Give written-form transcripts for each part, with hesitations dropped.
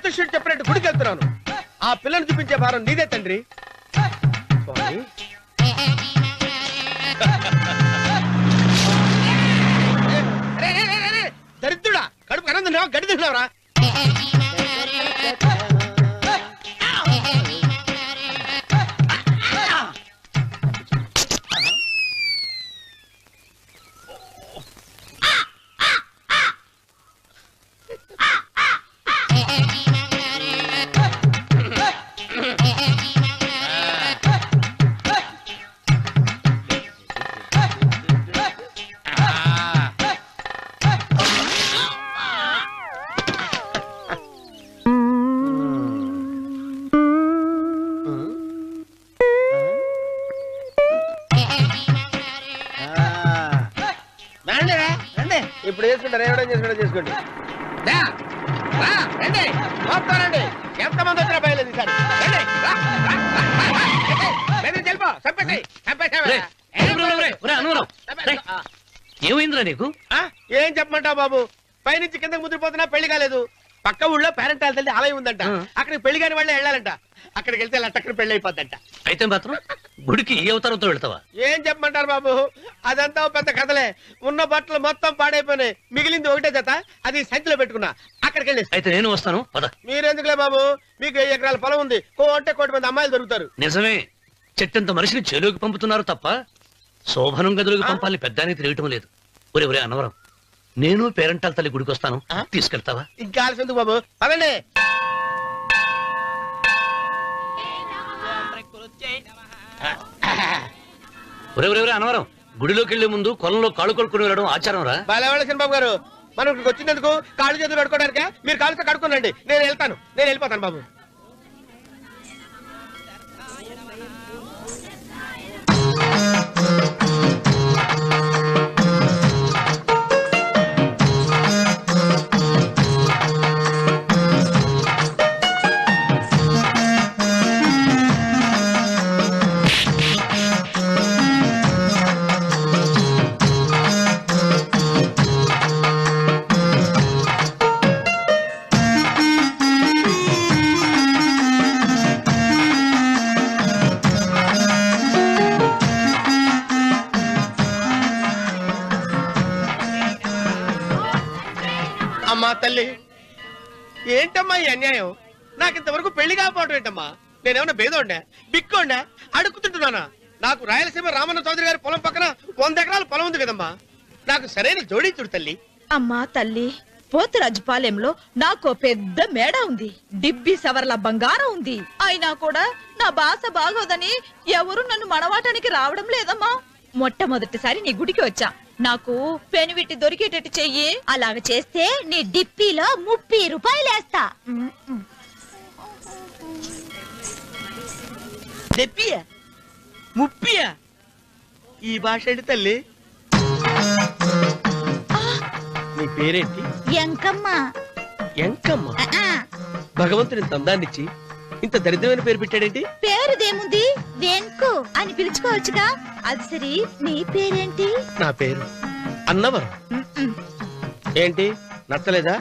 జ్యోతిష్యుడు చెప్పినట్టు గుడికి వెళ్తున్నాను. ఆ పిల్లని చూపించే భారం నీదే తండ్రి. స్వామి దరిద్రుడా, కడుపు అన్నం తిన్నావా, గడ్డి తిన్నావురా? ఇప్పుడు చేసుకుంటారు, ఏమైనా చేసుకోండి. రండి, ఎంతమంది వచ్చినా బయలుదేరి సార్. ఏమైందిరా నీకు? ఏం చెప్పమంటావు బాబు, పైనుంచి కిందకి ముద్రపోతున్నా పెళ్లి కాలేదు. పక్క ఊళ్ళో పేరెంట్ తల్లి ఆలయం ఉందంట, అక్కడికి పెళ్లి కాని వాళ్ళే వెళ్ళాలంట. అక్కడికి వెళ్తే లట్టక్కడ పెళ్లి అయిపోద్దంట. అయితే మాత్రం గుడికి ఏ అవతారంతో వెళ్తావా? ఏం చెప్పమంటారు బాబు, అదంతా పెద్ద కథలే. ఉన్న బట్టలు మొత్తం పాడైపోయినాయి, మిగిలింది ఒకటే జత, అది సంచిలో పెట్టుకున్నా. అక్కడికి వెళ్ళి అయితే నేను వస్తాను. మీరెందుకులే బాబు, మీకు 10 ఎకరాల పొలం ఉంది, కోటి మంది అమ్మాయిలు దొరుకుతారు. నిజమే, చెట్టంత మనిషిని చేలోకి పంపుతున్నారు తప్ప శోభనం గదిలోకి పంపాలని పెద్దానికి తెలియటం లేదు. ఒరే అన్నవరం, నేను పేరెంటాల తల్లి గుడికి వస్తాను, తీసుకెళ్తావా? ఇంకా ఆలస్యం బాబు, పదండి. ఒరే అన్నవరం, గుడిలోకి వెళ్లే ముందు కొలంలో కాళ్ళు కొడుకుని వెళ్ళడం ఆచారం రా. బాలవాళ్ళ బాబు గారు, మనం ఇక్కడికి వచ్చినందుకు కాళ్ళు చేతులు కడుక్కోవడానికే. మీరు కాళ్ళతో కడుక్కోనండి, నేను వెళ్ళిపోతాను బాబు. అమ్మా తల్లి, ఏంటమ్మా ఈ అన్యాయం? నాకింతవరకు పెళ్లి కాకపోవడం ఏంటమ్మా? నేనేమన్నా బేదోండా, బిక్కోండా, అడుక్కుతుంటున్నానా? నాకు రాయలసీమ రామన్న చౌదరి గారి పొలం పక్కన 100 ఎకరాల పొలం ఉంది కదమ్మా. నాకు సరైన జోడీ చూడు తల్లి. అమ్మా తల్లి, పోతురాజుపాలెంలో నాకు పెద్ద మేడ ఉంది, డిబ్బి సవర్ల బంగారం ఉంది. అయినా కూడా నా భాష బాగోదని ఎవరు నన్ను మనవాటానికి రావడం లేదమ్మా. మొట్టమొదటిసారి నీ గుడికి వచ్చా, నాకు పెనువిట్టి దొరికేటట్టు చెయ్యి. అలాగ చేస్తే నీ డిప్పీలో 30 రూపాయలు వేస్తా. డిప్పియా 30? ఈ భాష ఏంటి తల్లి? నీ పేరేంటి? ఎంకమ్మ. ఎంకమ్మ? భగవంతుని తందాన్నిచ్చి ఇంత దరిద్రమైన పేరు పెట్టాడేంటి? పేరుదేముంది, వెంకు అని పిలుచుకోవచ్చుగా. అది సరి, నీ పేరేంటి? నా పేరు అన్నవరం. ఏంటి నచ్చలేదా?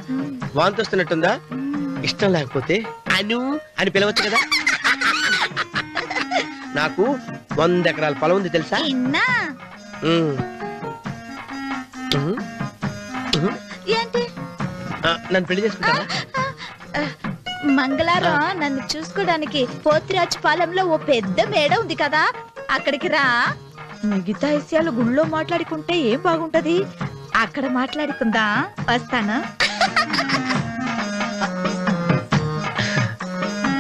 వాంతి వస్తున్నట్టుందా? ఇష్టం లేకపోతే అను అని పిలవచ్చు కదా. నాకు 100 ఎకరాల పొలం ఉంది తెలుసా? ఏంటి? నన్ను పెళ్లి చేసుకుంటావా? మంగళారం నన్ను చూసుకోవడానికి పోతిరాజుపాలెంలో ఓ పెద్ద మేడ ఉంది కదా, అక్కడికి రా. మిగతా విషయాలు గుళ్ళో మాట్లాడుకుంటే ఏం బాగుంటది, అక్కడ మాట్లాడుకుందా. వస్తాను.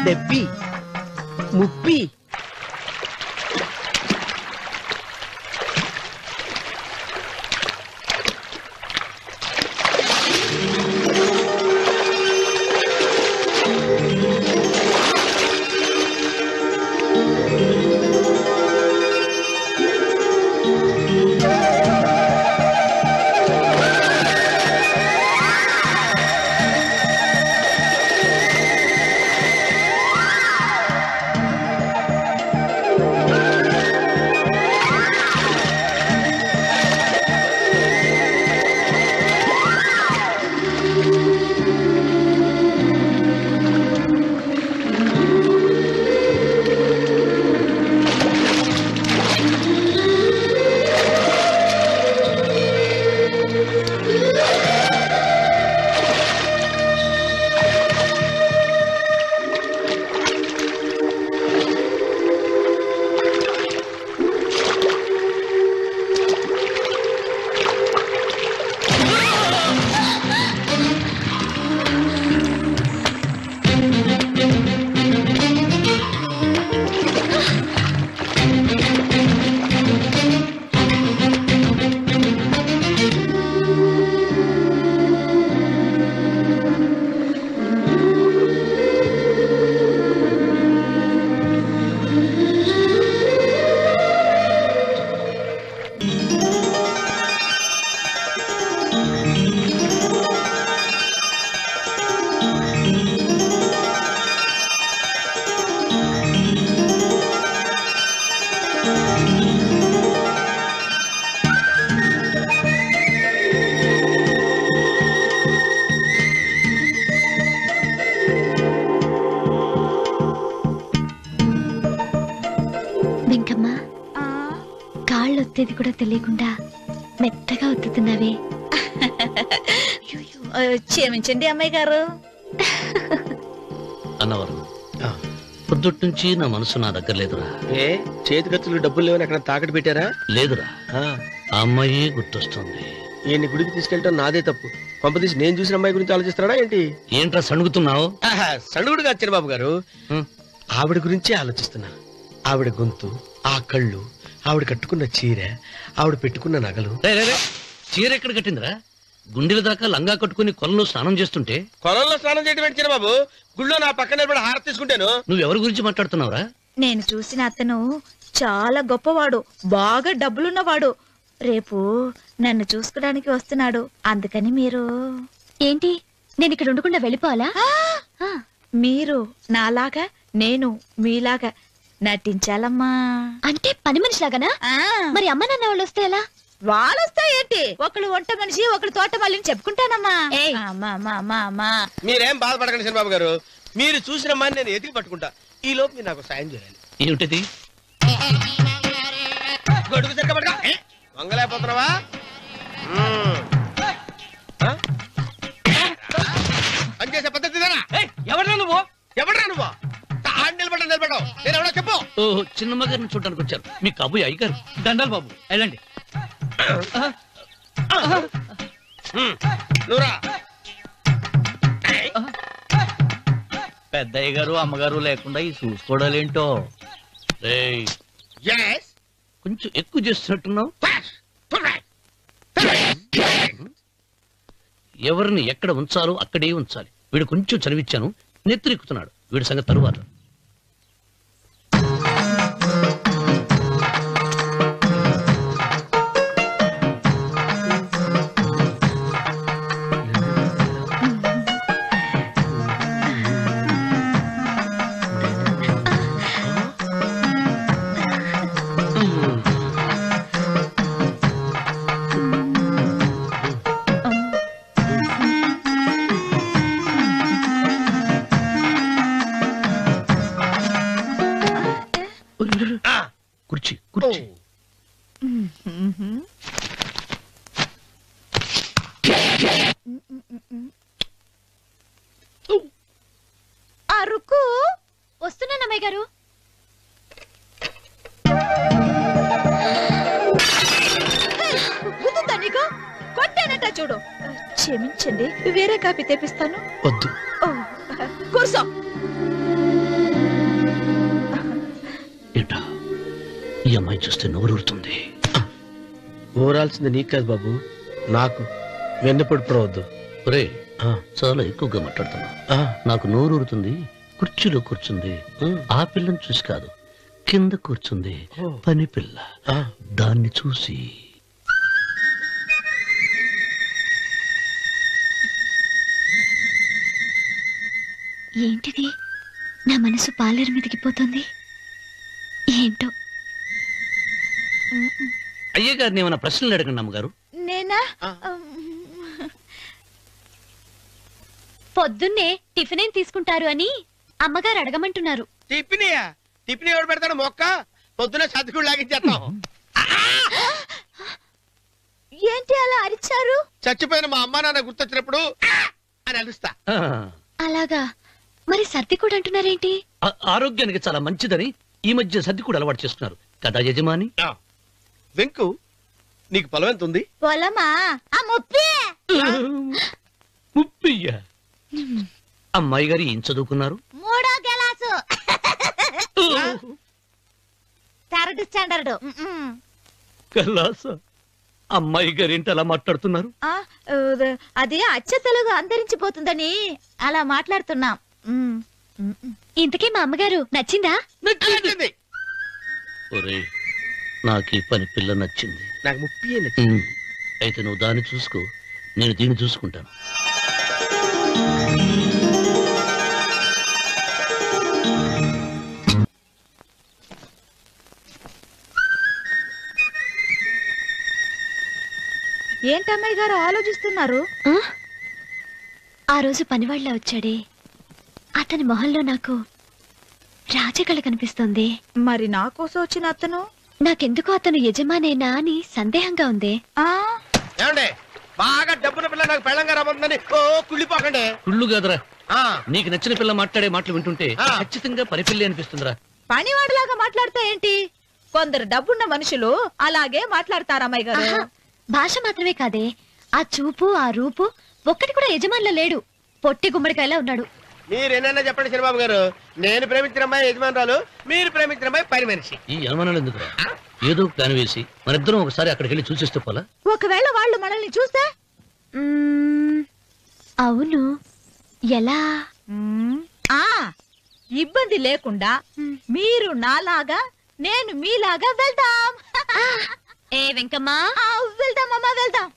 డెబ్బి 30. కాళ్ళు ఒత్తేది కూడా తెలియకుండా మెత్తగా ఒత్తుతున్నావే. క్షమించండి అమ్మాయి గారు. అన్నవరం పొద్దుటి నుంచి నా మనసు నా దగ్గర లేదురా. ఏ చేతి ఖర్చులు డబ్బులు లేవని అక్కడ తాకట్టు పెట్టారా? లేదురా, ఆ అమ్మాయి గుర్తొస్తుంది. ఈయన్ని గుడికి తీసుకెళ్ళటం నాదే తప్పు. పంపదీసి నేను చూసిన అమ్మాయి గురించి ఆలోచిస్తున్నాడా ఏంటి? ఏంట్రా సణుగుతున్నావు? సణుగుడుగా వచ్చాను బాబు గారు. ఆవిడ గురించి ఆలోచిస్తున్నా. ఆవిడ గొంతు, ఆ కళ్ళు, ఆవిడ కట్టుకున్న చీర, ఆవిడ పెట్టుకున్న నగలు. చీర ఎక్కడ కట్టిందిరా? గుండెల దాకా లంగా కట్టుకుని కొలంలో స్నానం చేస్తుంటే. కొలంలో స్నానం చేయడం ఏంటి బాబు? గుళ్ళో నా పక్కన నిలబడి హారతి తీసుకుంటాను. నువ్వెవరి గురించి మాట్లాడుతున్నావురా? నేను చూసిన అతను చాలా గొప్పవాడు, బాగా డబ్బులున్నవాడు. రేపు నన్ను చూసుకోడానికి వస్తున్నాడు. అందుకని మీరు ఏంటి, నేను ఇక్కడ ఉండకుండా వెళ్ళిపోవాలా? మీరు నాలాగా, నేను మీలాగా నటించాలమ్మా. అంటే పని మనిషిలాగానా? మరి అమ్మ నాన్న వాళ్ళు వస్తే ఎలా? వాళ్ళు వస్తాయేంటి? ఒకళ్ళు వంట మనిషి, ఒకళ్ళు తోట మళ్ళీ చెప్పుకుంటానమ్మా. మీరేం బాధపడకండి చంద్రబాబు గారు. మీరు చూసిన అమ్మాయిని నేను ఎతికి పట్టుకుంటా. ఈ లోపు మీరు నాకు సాయం చేయాలి. ఏమిటిది? గొడుగు చెక్క పట్టుకో. వంగలేకపోతున్నావా? పనిచేసే పద్ధతి ఎవడరా నువ్వు? ఎవడరా నువ్వు? నిలబడ్డావు. నేను ఎవడో చెప్పు. ఓహో, చిన్నమ్మ గారిని చూడడానికి వచ్చారు. మీ కాబోయే అయ్యగారు. దండాలు బాబు, వెళ్ళండి. నువ్వురా. పెద్దయ్య గారు అమ్మగారు లేకుండా ఈ చూసుకోవడాలేంటో. రేయ్, Yes. కొంచెం ఎక్కువ చేస్తున్నట్టున్నావు. ఎవరిని ఎక్కడ ఉంచాలో అక్కడే ఉంచాలి. వీడు కొంచెం చనివిచ్చాను, నెత్తిరెక్కుతున్నాడు. వీడి సంగతి తరువాత. కుర్చీ కుర్చీ. అరుకు వస్తున్నాను అమ్మాయి గారు. గుద్దుతా నీకు? కొట్టానట చూడు. క్షమించండి, వేరే కాపీ తెప్పిస్తాను. వద్దు. కూర్చో. ఏంటా, ఈ అమ్మాయి చూస్తే నోరూరుతుంది. ఊరాల్సింది నీకు కాదు బాబు, నాకు. వెన్నపడి పడవద్దు. ఒరే, చాలా ఎక్కువగా మాట్లాడుతున్నా. నాకు నోరూరుతుంది. కుర్చీలో కూర్చుంది. ఆ పిల్లని చూసి కాదు, కింద కూర్చుంది పని పిల్ల. దాన్ని చూసి. ఏంటిది, నా మనసు పాలేరు మీదకి పోతుంది. ఏంటో. అయ్యగారిని ఏమైనా ప్రశ్నలు అడగండి అమ్మగారు. నేనా? పొద్దున్నే టిఫిన్ ఏం తీసుకుంటారు అని అమ్మగారు అడగమంటున్నారు. టిఫినియా? టిఫిన్ ఎవడు పెడతాడు? మొక్క పొద్దున సర్దుకుడు లాగించేస్తాం. ఏంటి అలా అరిచారు? చచ్చిపోయిన మా అమ్మ నాన్న గుర్తొచ్చినప్పుడు అని అలుస్తా. అలాగా? మరి సర్ది కూడా అంటున్నారేంటి? ఆరోగ్యానికి చాలా మంచిదని ఈ మధ్య సర్ది కూడా అలవాటు చేస్తున్నారు కదా యజమాని. వెంకు, నీకు పొలం ఎంత ఉంది? పొలమా? ముప్పయ్య. అమ్మాయి గారు ఏం చదువుకున్నారు? 3వ క్లాసు, 3rd స్టాండర్డ్. కలాస. అమ్మాయి గారు ఏంటి అలా మాట్లాడుతున్నారు? అది అచ్చ తెలుగు అంతరించిపోతుందని అలా మాట్లాడుతున్నాం. ఇంతకీ మా అమ్మగారు నచ్చిందా? నచ్చింది. ఒరే, నాకు ఈ పని పిల్ల నచ్చింది. నాకు 30 నచ్చింది. అయితే నువ్వు దాన్ని చూసుకో, నేను దీన్ని చూసుకుంటాను. ఏంటమ్మాయి గారు ఆలోచిస్తున్నారు? ఆ రోజు పనివాళ్ళ వచ్చాడే, అతని మొహంలో నాకు రాజకళ కనిపిస్తుంది. మరి నా కోసం వచ్చిన అతను? నాకెందుకు అతను యజమానేనా అని సందేహంగా ఉంది. ఏమండి బాగా డబ్బున పిల్ల నాకు పెళ్ళంగా రాబోతుందని ఓ కుళ్ళిపోకండి. కుళ్ళు కాదురా, ఆ, నీకు నచ్చిన పిల్ల మాట్లాడే మాటలు వింటుంటే ఆ. ఖచ్చితంగా పని పిల్లి అనిపిస్తుందిరా. పనివాడిలాగా మాట్లాడతా ఏంటి? కొందరు డబ్బున్న మనుషులు అలాగే మాట్లాడతారమ్మాయి గారు. ఆహా, భాష మాత్రమే కాదే, ఆ చూపు ఆ రూపు ఒక్కటి కూడా యజమానిలో లేడు. పొట్టి గుమ్మడికాయలా ఉన్నాడు. మీరేనైనా చెప్పండి చిరబాబు గారు, నేను ప్రేమించిన అమ్మాయి యజమానురాలు, మీరు ప్రేమించిన అమ్మాయి పని మనిషి. ఈ అనుమానాలు ఎందుకురా? ఏదో ప్లాన్ వేసి మనిద్దరం ఒకసారి అక్కడికి వెళ్ళి చూసేస్తే పోలా? ఒకవేళ వాళ్ళు మనల్ని చూస్తే? అవును, ఎలా? ఆ ఇబ్బంది లేకుండా మీరు నాలాగా నేను మీలాగా వెళ్దాం. ఏ వెంకమ్మా, వెళ్దాం అమ్మా, వెళ్దాం.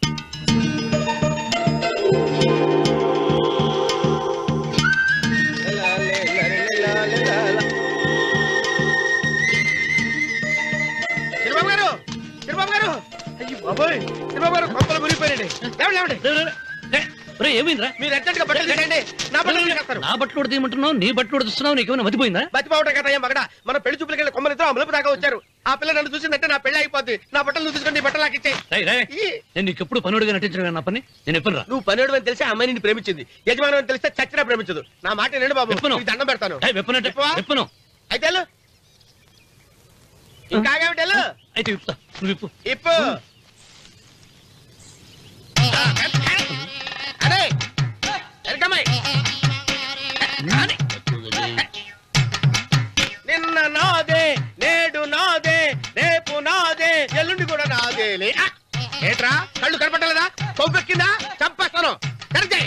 చిరబాబు గారు, చిరబాబు గారు, అయ్యి బాబోయ్, చిరబాబు గారు కొంపలు మునిగిపోయారండి. లేవండి, లేవండి. ఏమైందిరా? మీరు అర్జెంట్ గా బట్టలు తీసేయండి, నా బట్టలు తీసేస్తారు. నా బట్టలు ఉడతీయమంటున్నావు, నీ బట్టలు ఉడుతున్నావు, నీకేమైనా మతిపోయిందా? బతిపోవటం కదా ఏం మగడ, మన పెళ్లి చూపులకి వెళ్ళి కొమ్మలితో అమలుపు దాకా వచ్చారు. ఆ పిల్ల నన్ను చూసిందంటే నా పెళ్లి అయిపోద్ది. నా బట్టలు నువ్వు తీసుకొని నీ బట్టలు నాకు ఇచ్చేయి. నేను నీకు ఎప్పుడు పనుడిగా నటించడం నా పని. నేను ఎప్పుడు రా? నువ్వు పనివాడు అని తెలిసి ఆ అమ్మాయి నిన్ను ప్రేమించింది, యజమాని అని తెలిస్తే చచ్చినా ప్రేమించదు. నా మాట వినండి బాబు, విప్పను. నీకు దండం పెడతాను. విప్పవా? విప్పను. అయితే వెళ్ళు. ఇంకా ఆగావిటి వెళ్ళు. అయితే విప్పుతా, నువ్వు విప్పు. ఇప్పు. అరే ఎరకమ్మాయి, నిన్న నాదే, నేడు నాదే, రేపు నాదే, ఎల్లుండి కూడా నాదేలే. ఏట్రా కళ్ళు కనపట్టలేదా? కొవ్వెక్కిందా? చంపేస్తాను. కరెక్టే.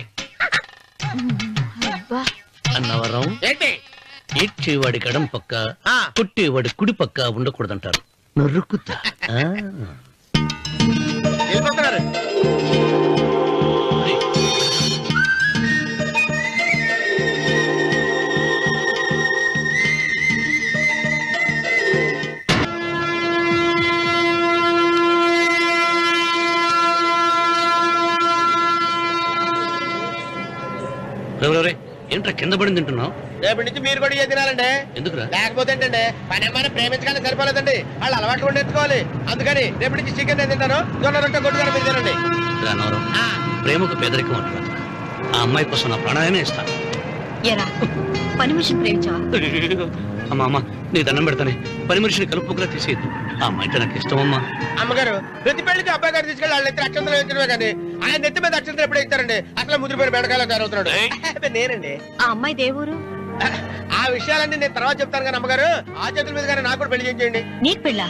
అన్నవరం ఏంటి? ఏడ్చేవాడి గడం పక్క, ఆ. కొట్టేవాడి కుడి పక్క ఉండకూడదంటారు. నరుకుతా. వెళ్ళిపోతున్నారు. ఏంట్రా కింద పడింది తింటున్నావు? రేపటి నుంచి మీరు కూడా ఇదే తినాలండి. ఎందుకురా? లేకపోతే ఏంటండి, పని అమ్మాయిని ప్రేమించగానే సరిపోలేదండి, వాళ్ళు అలవాట్లు కూడా నేర్చుకోవాలి. అందుకని రేపటి నుంచి చికెన్ నేను తింటాను, జొన్న రొట్టె కొట్టుగా మీరు తినండి. అన్నవరం, ప్రేమకు పేదరికం అంటారు. ఆ అమ్మాయి కోసం నా ప్రాణాయమే ఇస్తాను. ఎరా పని మనిషిని ప్రేమించావా? అమ్మా అమ్మ, నీ దండం పెడతానే, పని మనిషిని కలుపుకులా తీసేయద్దు. ఆ అమ్మాయి నాకు ఇష్టం అమ్మా. అమ్మగారు, ప్రతి పెళ్లికి అబ్బాయి గారు తీసుకెళ్ళి వాళ్ళ ఎత్తి అక్షంతలు వేయించడమే కానీ ఆయన నెత్తి మీద అక్షంతలు ఎప్పుడు ఇస్తారండి? అసలు ముదిరిపోయిన బెడకాయలో తయారవుతున్నాడు. నేనండి. ఆ అమ్మాయి దేవురు ఆ విషయాలన్నీ నేను తర్వాత చెప్తాను కానీ అమ్మగారు, ఆ చేతుల మీద కానీ నాకు కూడా పెళ్లి చేయండి. నీకు పెళ్ళా?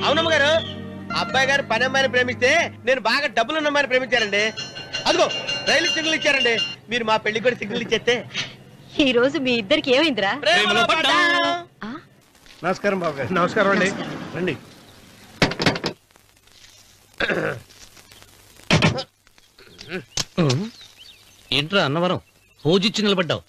అవునమ్మగారు, అబ్బాయి గారు పని అమ్మాయిని ప్రేమిస్తే నేను బాగా డబ్బులున్న అమ్మాయిని ప్రేమించారండి. అదిగో రైలు సిగ్నల్ ఇచ్చారండి. మీరు మా పెళ్లికి కూడా సిగ్నల్ ఇచ్చేస్తే. ఈ రోజు మీ ఇద్దరికి ఏమైందిరా? నమస్కారం బాబు గారు. నమస్కారం అండి. రండి. ఏంట్రా అన్నవరం, పూజిచ్చి నిలబడ్డావు?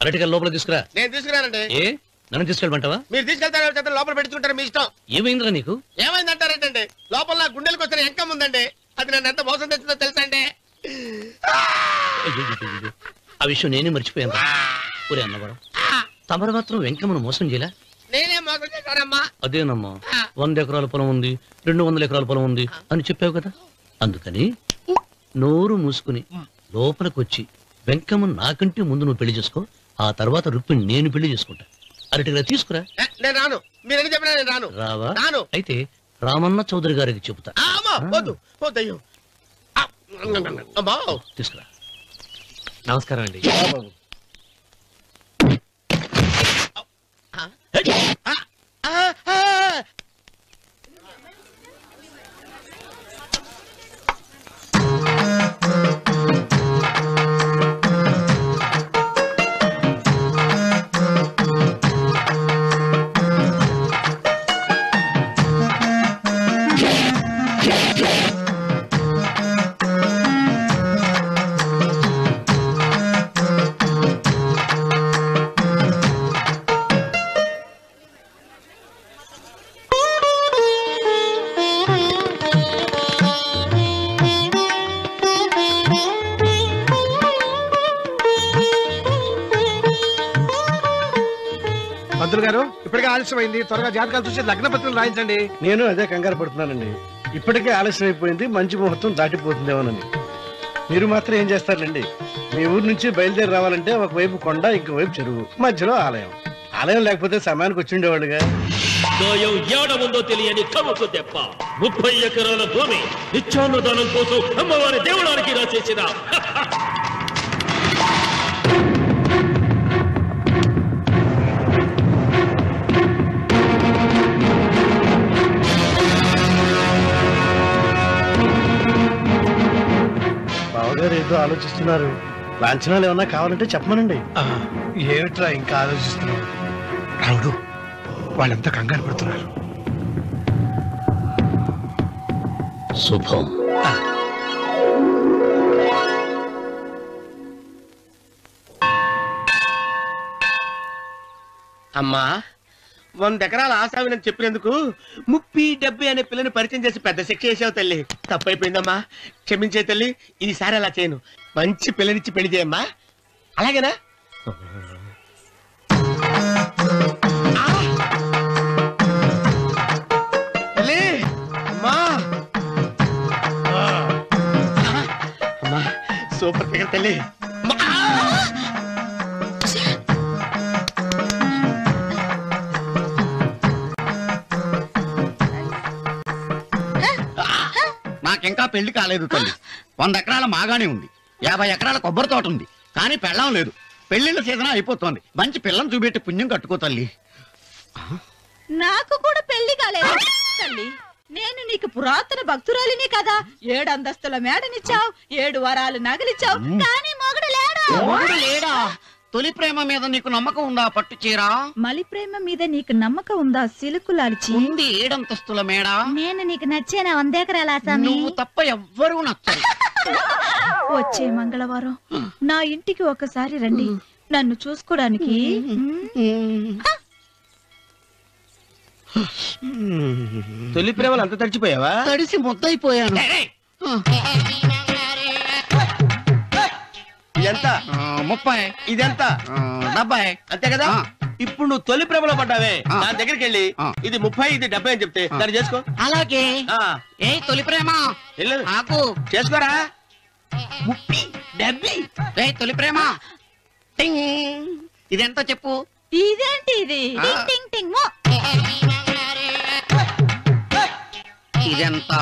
అరటిగా లోపల తీసుకురా. నేను తీసుకురానండి. ఏ నన్ను తీసుకెళ్ళమంటావా? మీరు తీసుకెళ్తారు, లోపల పెట్టుకుంటారు, మీ ఇష్టం. ఏమైందిరా నీకు? ఏమైందంటారేంటండి, లోపల నా గుండెలకు వచ్చిన ఎంకం ఉందండి. అది నన్ను ఎంత మోసం తెచ్చిందో తెలుసా అండి? అయ్యయ్యయ్యయ్యో, ఆ విషయం నేనే మర్చిపోయాను. ఒరే అన్నవరం, తమరు మాత్రం వెంకమ్మను మోసం చేయలే? నేనే మోసం చేశానమ్మా. అదేనమ్మా, 100 ఎకరాల పొలం ఉంది, 200 ఎకరాల పొలం ఉంది అని చెప్పావు కదా. అందుకని నోరు మూసుకుని లోపలికి వచ్చి వెంకమ్మ నాకంటే ముందు నువ్వు పెళ్లి చేసుకో. ఆ తర్వాత రుక్మిణి నేను పెళ్లి చేసుకుంటా. అరటిగా తీసుకురా. నేను రాను. మీరని చెప్పినా నేను రాను. రావా? రాను. అయితే రామన్న చౌదరి గారికి చెబుతా. వద్దు వద్దయ్యో. తీసుకురా. నమస్కారం అండి. ఇప్పటికే ఆలస్యమైంది, త్వరగా జాతకాలు చూసి లగ్న పత్రికలు రాయించండి. నేను అదే కంగారు పడుతున్నానండి. ఇప్పటికే ఆలస్యం అయిపోయింది, మంచి ముహూర్తం దాటిపోతుందేమోనని. మీరు మాత్రం ఏం చేస్తారండి? మీ ఊరు నుంచి బయలుదేరి రావాలంటే ఒకవైపు కొండ, ఇంకోవైపు చెరువు, మధ్యలో ఆలయం. ఆలయం లేకపోతే సమయానికి వచ్చి ఉండేవాడుగా. గాయం ఏడముందో తెలియని కవుకు దెబ్బ 30 ఎకరాల భూమి నిత్యాన్నదానం కోసం అమ్మవారి దేవుడానికి రాసేసిన బావగారు ఏదో ఆలోచిస్తున్నారు. లాంఛనాలు ఏమన్నా కావాలంటే చెప్పమనండి. ఏమిట్రా ఇంకా ఆలోచిస్తున్నావు? రావుడు, వాళ్ళంతా కంగారు పడుతున్నారు. శుభం. అమ్మా, 100 ఎకరాల ఆశావినని చెప్పినందుకు 30-70 అనే పిల్లని పరిచయం చేసి పెద్ద శిక్ష చేసావు తల్లి. తప్పైపోయిందమ్మా, క్షమించే తల్లి. ఈసారి అలా చేయను. మంచి పిల్లనిచ్చి పెళ్లి చేయమ్మా. అలాగేనా? తల్లి, అమ్మా, అమ్మా, సూపర్ ఫిగర్ తల్లి. నాకింకా పెళ్లి కాలేదు తల్లి. 100 ఎకరాల మాగానే ఉంది, 50 ఎకరాల కొబ్బరి తోట ఉంది, కానీ పెళ్ళం లేదు. పెళ్లిళ్ళ సీజన్ అయిపోతుంది. మంచి పిల్లని చూపెట్టి పుణ్యం కట్టుకో తల్లి. నాకు కూడా పెళ్లి కాలేదు తల్లి. నేను నీకు పురాతన భక్తురాలిని కదా. 7 అంతస్తుల మేడనిచ్చావు, 7 వరాలు నగలిచ్చావు, కానీ మొగుడు లేడు. మొగుడు లేడా? తొలి ప్రేమ మీద నీకు నమ్మకం ఉందా? పట్టు చీర. మలి ప్రేమ మీద నీకు నమ్మకం ఉందా? సిలుకులాల్చి ఉంది 7 అంతస్తుల మేడ. నేను నీకు నచ్చేనా 100 ఎకరాల ఆసామి? నువ్వు తప్ప ఎవ్వరూ నచ్చరు. వచ్చే మంగళవారం నా ఇంటికి ఒకసారి రండి, నన్ను చూసుకోడానికి. తొలి ప్రేమలు అంత తడిచిపోయావా? తడిసి ముద్దయిపోయాను. ఇదెంత? 30. ఇదెంత? 70. అంతే కదా. ఇప్పుడు నువ్వు తొలి ప్రేమలో పడ్డావే, నా దగ్గరికి వెళ్ళి ఇది 30 ఇది 70 అని చెప్తే దాన్ని చేసుకో. అలాగే. ఏ తొలి ప్రేమ నాకు చేసుకోరా. 30 70. ఏ తొలి ప్రేమ టింగ్. ఇదెంత చెప్పు. ఇదేంటి ఇది? టింగ్ టింగ్ టింగ్ మో. ఇదెంత?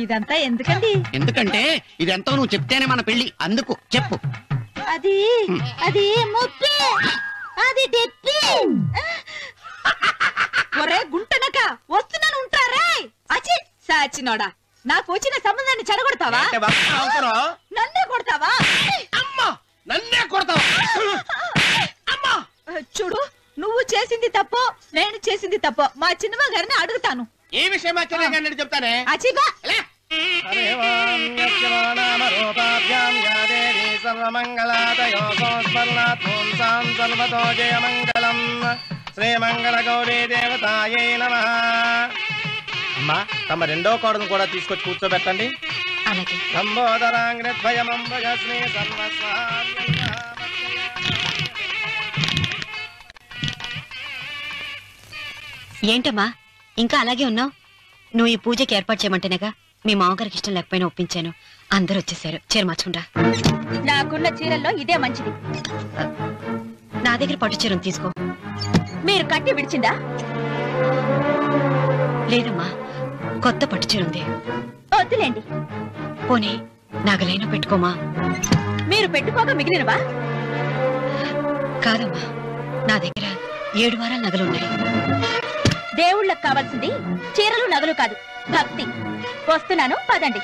ఇదంతా ఎందుకండి? ఎందుకంటే ఇదెంతో నువ్వు చెప్తేనే మన పెళ్లి. అందుకు చెప్పు. అది అది ముప్పి, అది డెప్పి. ఒరే గుంటనక, వస్తున్నాను ఉంటారే. అచి సాచినోడా, నాకు వచ్చిన సంబంధాన్ని చెడగొడతావా? అంటే బాగా అవసరం. నన్నే కొడతావా? అమ్మా, నన్నే కొడతావా? అమ్మా, చూడు, నువ్వు చేసింది తప్పో నేను చేసింది తప్పో మా చిన్నమ్మ గారిని అడుగుతాను. ఈ విషయం ఆశ్చర్యంగా చెప్తానే. అచిబా శ్రీమంగళ గౌరీ దేవతాయే నమః. అమ్మా, తమ రెండో కోడను కూడా తీసుకొచ్చి కూర్చోబెట్టండి. అలాగే. సంబోధరాంగ్రద్వయమంబగ శ్రీ ఏంటమ్మా ఇంకా అలాగే ఉన్నావు? నువ్వు ఈ పూజకి ఏర్పాటు చేయమంటేనేగా మీ మామగారికి ఇష్టం లేకపోయినా ఒప్పించాను. అందరూ వచ్చేసారు. చీర మార్చుకుంటా. నాకున్న చీరల్లో ఇదే మంచిది. నా దగ్గర పట్టు చీరను తీసుకో. మీరు కట్టి విడిచిందా? లేదమ్మా, కొత్త పట్టు చీర ఉంది. వద్దులేండి. పోనీ నాగలైనా పెట్టుకోమా. మీరు పెట్టుకోక మిగిలినవా? కాదమ్మా, నా దగ్గర 7 వారాల నగలున్నాయి. దేవుళ్ళకు కావాల్సింది చీరలు నగలు కాదు, భక్తి. వస్తున్నాను, పదండి.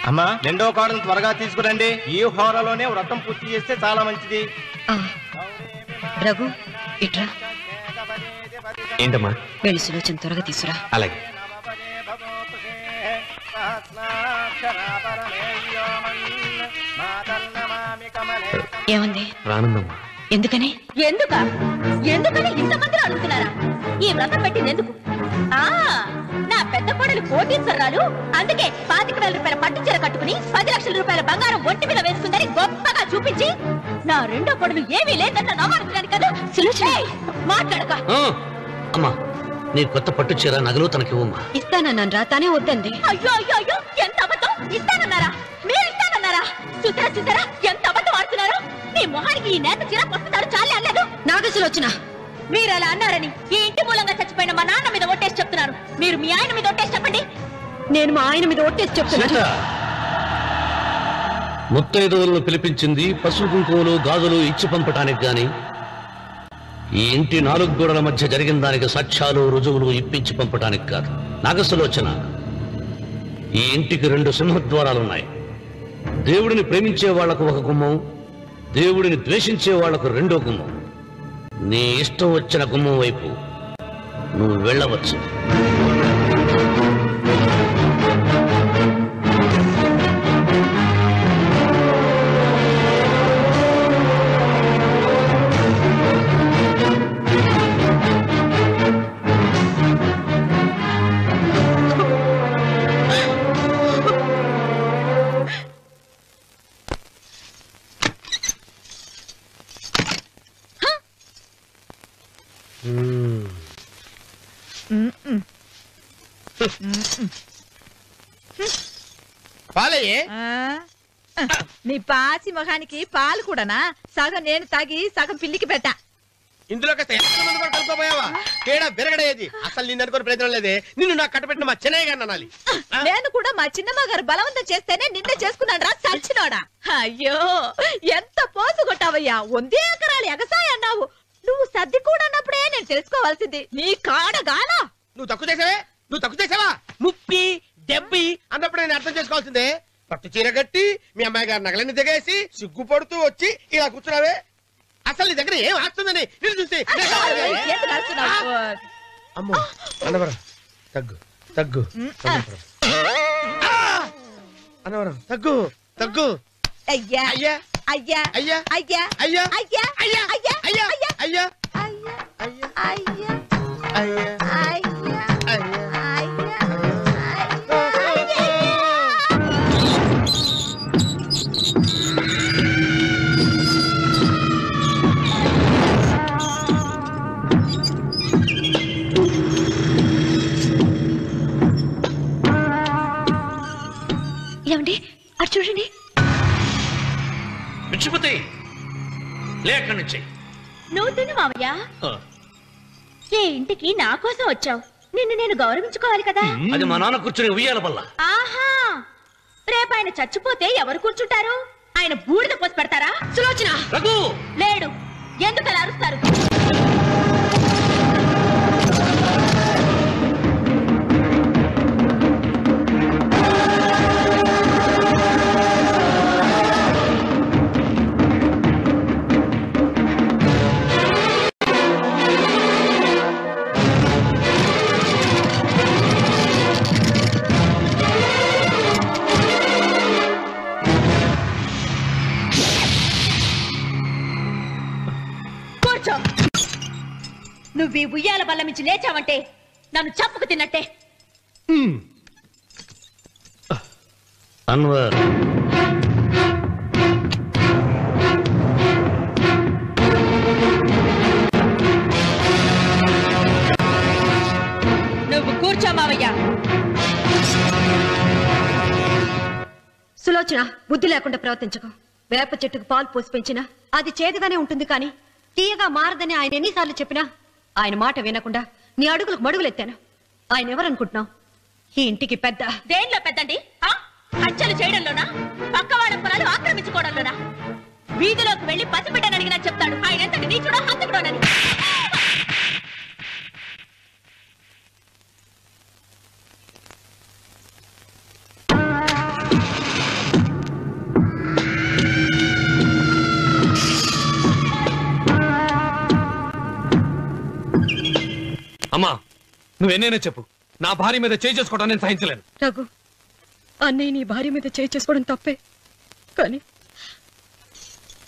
అమ్మా, రెండో కోడను త్వరగా తీసుకురండి. ఈ హోరాలోనే వ్రతం పూర్తి చేస్తే చాలా మంచిది. రఘు, ఇట్రా. ఏంటమ్మా? వెళ్ళి సులోచన త్వరగా తీసురా. అలాగే. ఏమంది? రానుందమ్మా. ఎందుకని ఎందుకని ఇంతమందిని అడుగుతున్నారా? ఈ వ్రతం పెట్టింది ఎందుకు? నా పెద్ద కోడలు కోటీశ్వరరాలు, అందుకే 25,000 రూపాయల పట్టు చీర కట్టుకుని 10 లక్షల రూపాయల బంగారం ఒంటి మీద వేసుకుందని గొప్పగా చూపించి, నా రెండో కోడలు ఏమీ లేదన్న నమ్మకం కదా. మాట్లాడక. అమ్మా, నీ కొత్త పట్టు చీర నగలు తనకివ్వమ్మా. ఇస్తానన్నాను రా, తానే వద్దండి. అయ్యో అయ్యో అయ్యో, ఎంత అబద్ధం! ఇస్తానన్నారా? మీరు ఇస్తానన్నారా? చూసారా ఎంత అబద్ధం ఆడుతున్నారు? మీ మొహానికి ఈ నేత చీర వస్తున్నాడు చాలే అనలేదు. నాగసులోచన, మీరు అలా అన్నారని ఈ ఇంటి మూలంగా చచ్చిపోయిన మా నాన్న మీద ఒట్టేసి చెప్తున్నారు. మీరు మీ ఆయన మీద ఒట్టేసి చెప్పండి. నేను మా ఆయన మీద ఒట్టేసి చెప్తున్నాను. ముత్తైదువులను పిలిపించింది పసుపు కుంకుమలు గాజులు ఇచ్చి పంపటానికి గాని, ఈ ఇంటి 4 గోడల మధ్య జరిగిన దానికి సాక్ష్యాలు రుజువులు ఇప్పించి పంపటానికి కాదు. నాగసులోచన, ఈ ఇంటికి 2 సింహద్వారాలున్నాయి. దేవుడిని ప్రేమించే వాళ్లకు ఒక గుమ్మం, దేవుడిని ద్వేషించే వాళ్లకు 2వ గుమ్మం. నీ ఇష్టం వచ్చిన గుమ్మం వైపు నువ్వు వెళ్ళవచ్చు. పాలయ్యే. నీ పాసి మొహానికి పాలు కూడానా? సగం నేను తాగి సగం పిల్లికి పెట్టా. ఇందులో కలుపుకోపోయావా? తేడా బెరగడేది. అసలు నిన్ను అనుకునే ప్రయత్నం లేదే. నిన్ను నాకు కట్టబెట్టిన మా చెన్నయ్య గారిని అనాలి. నేను కూడా మా చిన్నమ్మ గారు బలవంతం చేస్తేనే నిన్నే చేసుకున్నాడు రా సచ్చినోడా. అయ్యో, ఎంత పోసు కొట్టావయ్యా! 100 ఎకరాలు ఎగసాయ అన్నావు. నువ్వు సర్ది కూడా అన్నప్పుడే నేను తెలుసుకోవాల్సింది. నీ కాడగానా? నువ్వు తక్కువ చేసావా? 30, 70 అన్నప్పుడు నేను అర్థం చేసుకోవాల్సిందే. పట్టు చీర కట్టి మీ అమ్మాయి గారు నగలన్నీ దిగేసి సిగ్గుపడుతూ వచ్చి ఇలా కూర్చున్నావే. అసలు నీ దగ్గర ఏం ఆస్తుందని నేను చూసి. అమ్మో అన్నవరం తగ్గు తగ్గు అన్నవరం తగ్గు తగ్గు. అయ్యా అయ్యా అయ్యా అయ్యా అయ్యా అయ్యా అయ్యా అయ్యా అయ్యా అయ్యా అయ్యా అయ్యా అయ్యా అయ్యా అయ్యా అయ్యా అయ్యా ఏమండి అటు చూడండి. విచ్చిపోతే లేక నుంచి నువ్వు తిను మావయ్య. ఏ ఇంటికి నా కోసం వచ్చావు? నిన్ను నేను గౌరవించుకోవాలి కదా. అది మా నాన్న కూర్చుని ఉయ్యాల వల్ల. ఆహా, రేపు ఆయన చచ్చిపోతే ఎవరు కూర్చుంటారు? ఆయన బూడిద పోసి పెడతారా? సులోచన రఘు లేడు. ఎందుకు అలా అరుస్తారు? నువ్వు ఈ ఉయ్యాల బల్ల మించి లేచావంటే నన్ను చంపుకు తిన్నట్టే. అన్వర్, నువ్వు కూర్చో మావయ్య. సులోచన, బుద్ధి లేకుండా ప్రవర్తించకు. వేప చెట్టుకు పాలు పోసి పెంచినా అది చేదుగానే ఉంటుంది, కానీ తీయగా మారదని ఆయన ఎన్నిసార్లు చెప్పినా ఆయన మాట వినకుండా నీ అడుగులకు మడుగులెత్తాను. ఆయన ఎవరనుకుంటున్నావు? ఈ ఇంటికి పెద్ద. దేనిలో పెద్దండి? హత్యలు చేయడంలోనా? పక్కవాడ పొలాలు ఆక్రమించుకోవడంలోనా? వీధిలోకి వెళ్లి పసిబిడ్డని అడిగినా చెప్తాడు ఆయన ఎంతటి నీచుడో హంతకుడోనని. అమ్మా, నువ్వెన్నైనా చెప్పు, నా భార్య మీద చేయి చేసుకోవడం నేను సహించలేను. రఘు, అన్నయ్య నీ భార్య మీద చేయి చేసుకోవడం తప్పే, కానీ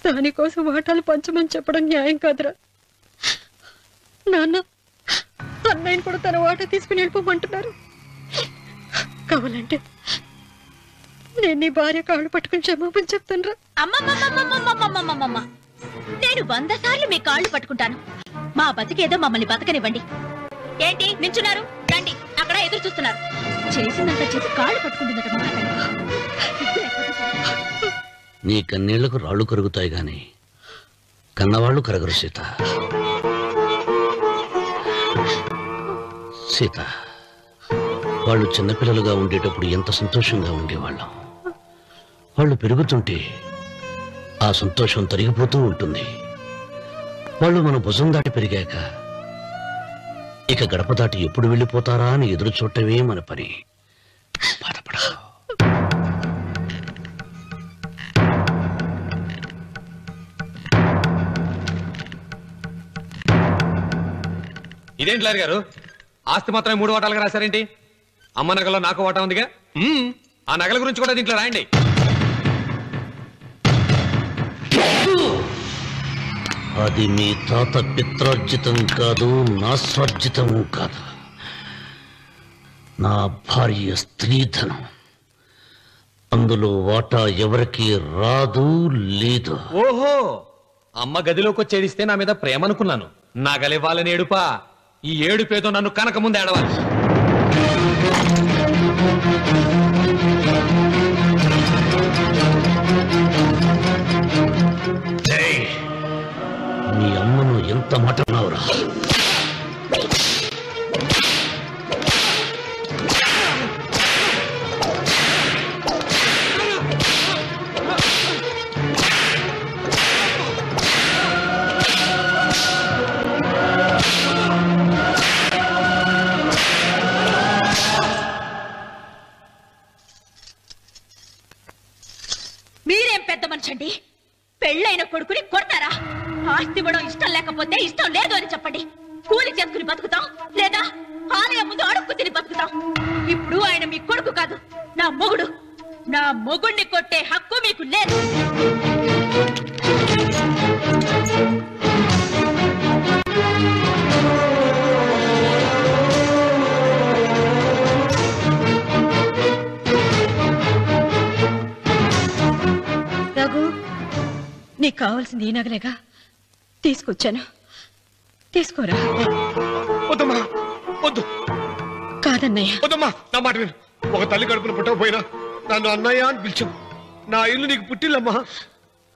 దానికోసం వాటాలు పంచమని చెప్పడం న్యాయం కాదురా. నాన్న అన్నయ్యని కూడా తన వాటా తీసుకుని వెళ్ళిపోమంటున్నారు. కావాలంటే నేను నీ భార్య కాళ్ళు పట్టుకుని క్షమాపణ చెప్తాను రా. అమ్మమ్మమ్మమ్మమ్మమ్మమ్మమ్మమ్మ, నేను 100 సార్లు మీ కాళ్ళు పట్టుకుంటాను. మా బతికేదో మమ్మల్ని బతకనివ్వండి. ఏంటి నించున్నారు? రండి, అక్కడ ఎదురు చూస్తున్నారు. చేసిందంతా చేసి కాళ్ళు పట్టుకుంటుందట మా అన్నయ్య. నీ కన్నీళ్లకు రాళ్లు కరుగుతాయి గాని కన్నవాళ్లు కరగరు సీత. సీత, వాళ్ళు చిన్నపిల్లలుగా ఉండేటప్పుడు ఎంత సంతోషంగా ఉండేవాళ్ళం. వాళ్ళు పెరుగుతుంటే ఆ సంతోషం తరిగిపోతూ ఉంటుంది. వాళ్ళు మన భుజం దాటి పెరిగాక ఇక గడప దాటి ఎప్పుడు వెళ్ళిపోతారా అని ఎదురు చూడటమే మన పని. బాధపడ. ఇదేంటి లాయర్ గారు, ఆస్తి మాత్రమే 3 వాటాలుగా రాశారేంటి? అమ్మ నగలో నాకు వాటా ఉందిగా. ఆ నగల గురించి కూడా దీంట్లో రాయండి. అది మీ తాత పిత్రార్జితం కాదు, నా స్వార్జితం కాదు. నా భార్య స్త్రీధనం. అందులో వాటా ఎవరికి రాదు లేదు. ఓహో, అమ్మ గదిలోకి వచ్చేడిస్తే నా మీద ప్రేమ అనుకున్నాను. నగలివ్వాలని ఏడుపా. ఈ ఏడుపేదో నన్ను కనక ముందు ఏడవాలి. మీ అమ్మను ఎంత మాట అన్నావురా? మీరేం పెద్ద మనిషండి? పెళ్ళైన కొడుకుని కొడతారా? ఆస్తి ఇవ్వడం ఇష్టం లేకపోతే ఇష్టం లేదు అని చెప్పండి. కూలి చేసుకుని బతుకుతాం, లేదా ఆలయం ముందు అడుక్కు తిని బతుకుతాం. ఇప్పుడు ఆయన మీ కొడుకు కాదు, నా మొగుడు. నా మొగుడిని కొట్టే హక్కు మీకు లేదు. రఘు, నీకు కావాల్సింది ఈ నగలేగా తీసుకొచ్చాను, తీసుకోరా. వద్దమ్మా, వద్దు. కాదన్నయ్య. వద్దమ్మా, నా మాట విను. ఒక తల్లి కడుపున పుట్టకపోయినా నన్ను అన్నయ్య అని పిలిచావు. నా ఇల్లు నీకు పుట్టిల్లమ్మా.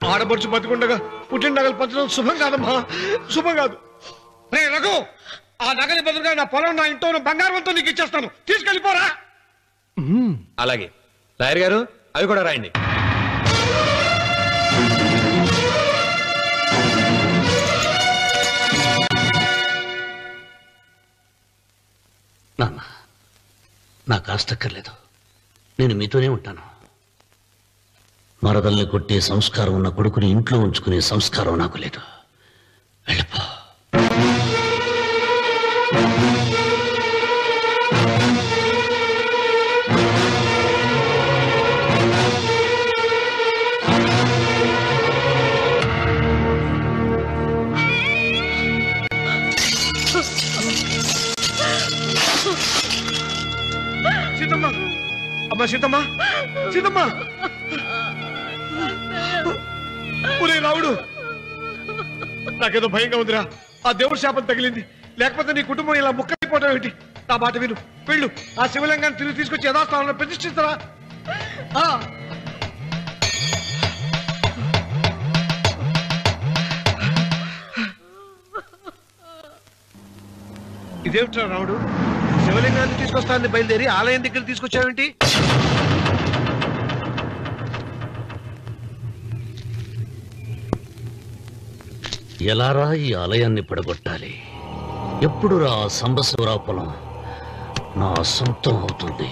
ఆడపడుచు బతికుండగా పుట్టిన నగలు పంచడం శుభం కాదమ్మా, శుభం కాదు. రే రఘు, ఆ నగలి బదులుగా నా పొలం, నా ఇంట్లో ఉన్న బంగారంతో నీకు ఇచ్చేస్తాను. తీసుకెళ్ళిపోరా. అలాగే లాయర్ గారు, అవి కూడా రాయండి. నాన్న, నాకు ఆస్తక్కర్లేదు. నేను మీతోనే ఉంటాను. మరదల్ని కొట్టే సంస్కారం ఉన్న కొడుకుని ఇంట్లో ఉంచుకునే సంస్కారం నాకు లేదు. వెళ్ళిపో. సీతమ్మ, అమ్మ సీతమ్మ, సీతమ్మ. ఒరే రావుడు, నాకేదో భయంగా ఉందిరా. ఆ దేవుడి శాపం తగిలింది. లేకపోతే నీ కుటుంబం ఇలా ముక్కైపోవటం ఏంటి? నా మాట విను, వెళ్ళు. ఆ శివలింగాన్ని తిరిగి తీసుకొచ్చి యథాస్థానంలో ప్రతిష్ఠిస్తారా? ఇదేమిట్రా రావుడు, శివలింగాన్ని తీసుకొస్తానని బయలుదేరి ఆలయం దగ్గర తీసుకొచ్చావేంటి? ఎలారా ఈ ఆలయాన్ని పడగొట్టాలి? ఎప్పుడురా సంబశివరావు పొలం నా సొంతం అవుతుంది?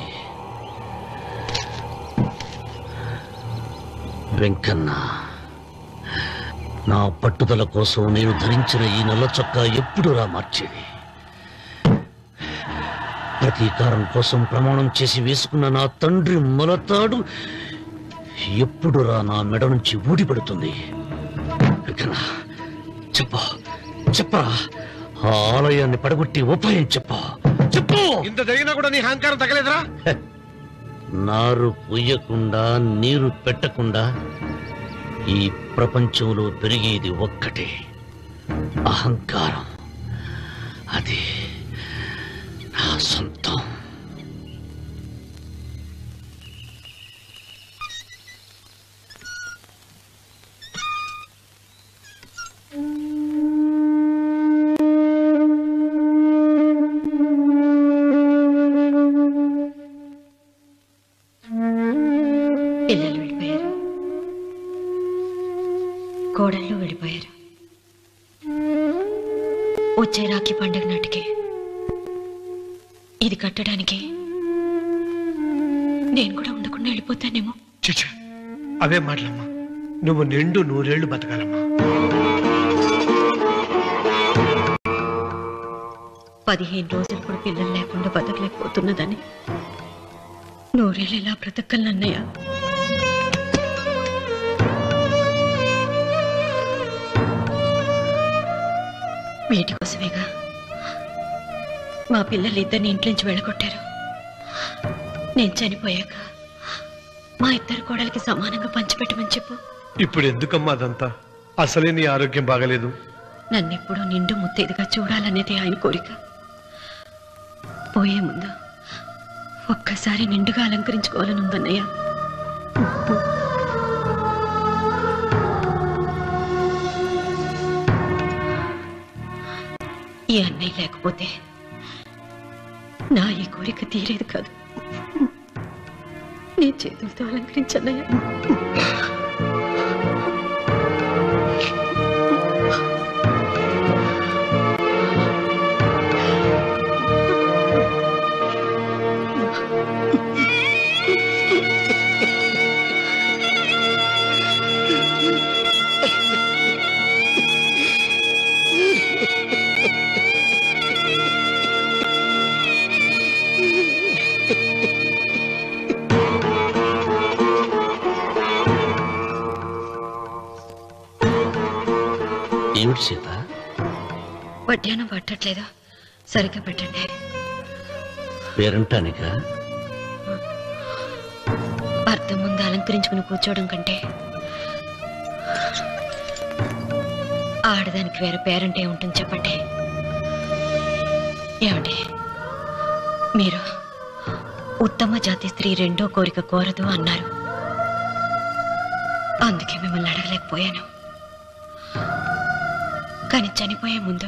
వెంకన్న, నా పట్టుదల కోసం నేను ధరించిన ఈ నల్ల చొక్కా ఎప్పుడురా మార్చేది? ప్రతీకారం కోసం ప్రమాణం చేసి వేసుకున్న నా తండ్రి మొలతాడు ఎప్పుడురా నా మెడ నుంచి ఊడిపడుతుంది? మూర్ఖనా చెప్పు చెప్పరా ఆ ఆలయాన్ని పడగొట్టి ఉపాయం చెప్పు చెప్పు. ఇంత జరిగినా కూడా నీ అహంకారం తగ్గలేదురా? నారు పొయ్యకుండా నీరు పెట్టకుండా ఈ ప్రపంచంలో పెరిగేది ఒక్కటే, అహంకారం. అది నా సొంతం. పిల్లలు వెళ్ళిపోయారు, కోడళ్ళు వెళ్ళిపోయారు. వచ్చే రాఖీ పండుగ నాటికి ఇది కట్టడానికి నేను కూడా ఉండకుండా వెళ్ళిపోతానేమో. చిచ్చా, అవే మాటలమ్మా. నువ్వు నిండు 100 ఏళ్ళు బతకాలమ్మా. 15 రోజులు కూడా పిల్లలు లేకుండా బతకలేకపోతున్నదని 100 ఏళ్ళు ఎలా బ్రతకలన్నయ్య. వీటి కోసమేగా మా పిల్లలు ఇద్దరిని ఇంట్లోంచి వెళ్ళగొట్టారు. నేను చనిపోయాక మా ఇద్దరు కోడలికి సమానంగా పంచిపెట్టమని చెప్పు. ఇప్పుడు ఎందుకమ్మా అదంతా? అసలే నీ ఆరోగ్యం బాగలేదు. నన్నెప్పుడు నిండు ముత్తేదిగా చూడాలనేది ఆయన కోరిక. పోయే ముందు ఒక్కసారి నిండుగా అలంకరించుకోవాలని ఉందన్నయ్య. ఈ అన్నయ్య లేకపోతే నా ఈ కోరిక తీరేది కాదు. నీ చేతులతో అలంకరించన్నయ్య. ఏమిటి సీత? వడ్డానం పట్టట్లేదా? సరిగ్గా పెట్టండి. పేరంటానిక అర్థం ముందు అలంకరించుకుని కూర్చోవడం కంటే ఆడదానికి వేరే పేరంటే ఉంటుంది చెప్పండి. ఏమండి, మీరు ఉత్తమ జాతి స్త్రీ రెండో కోరిక కోరదు అన్నారు. అందుకే మిమ్మల్ని అడగలేకపోయాను. కానీ చనిపోయే ముందు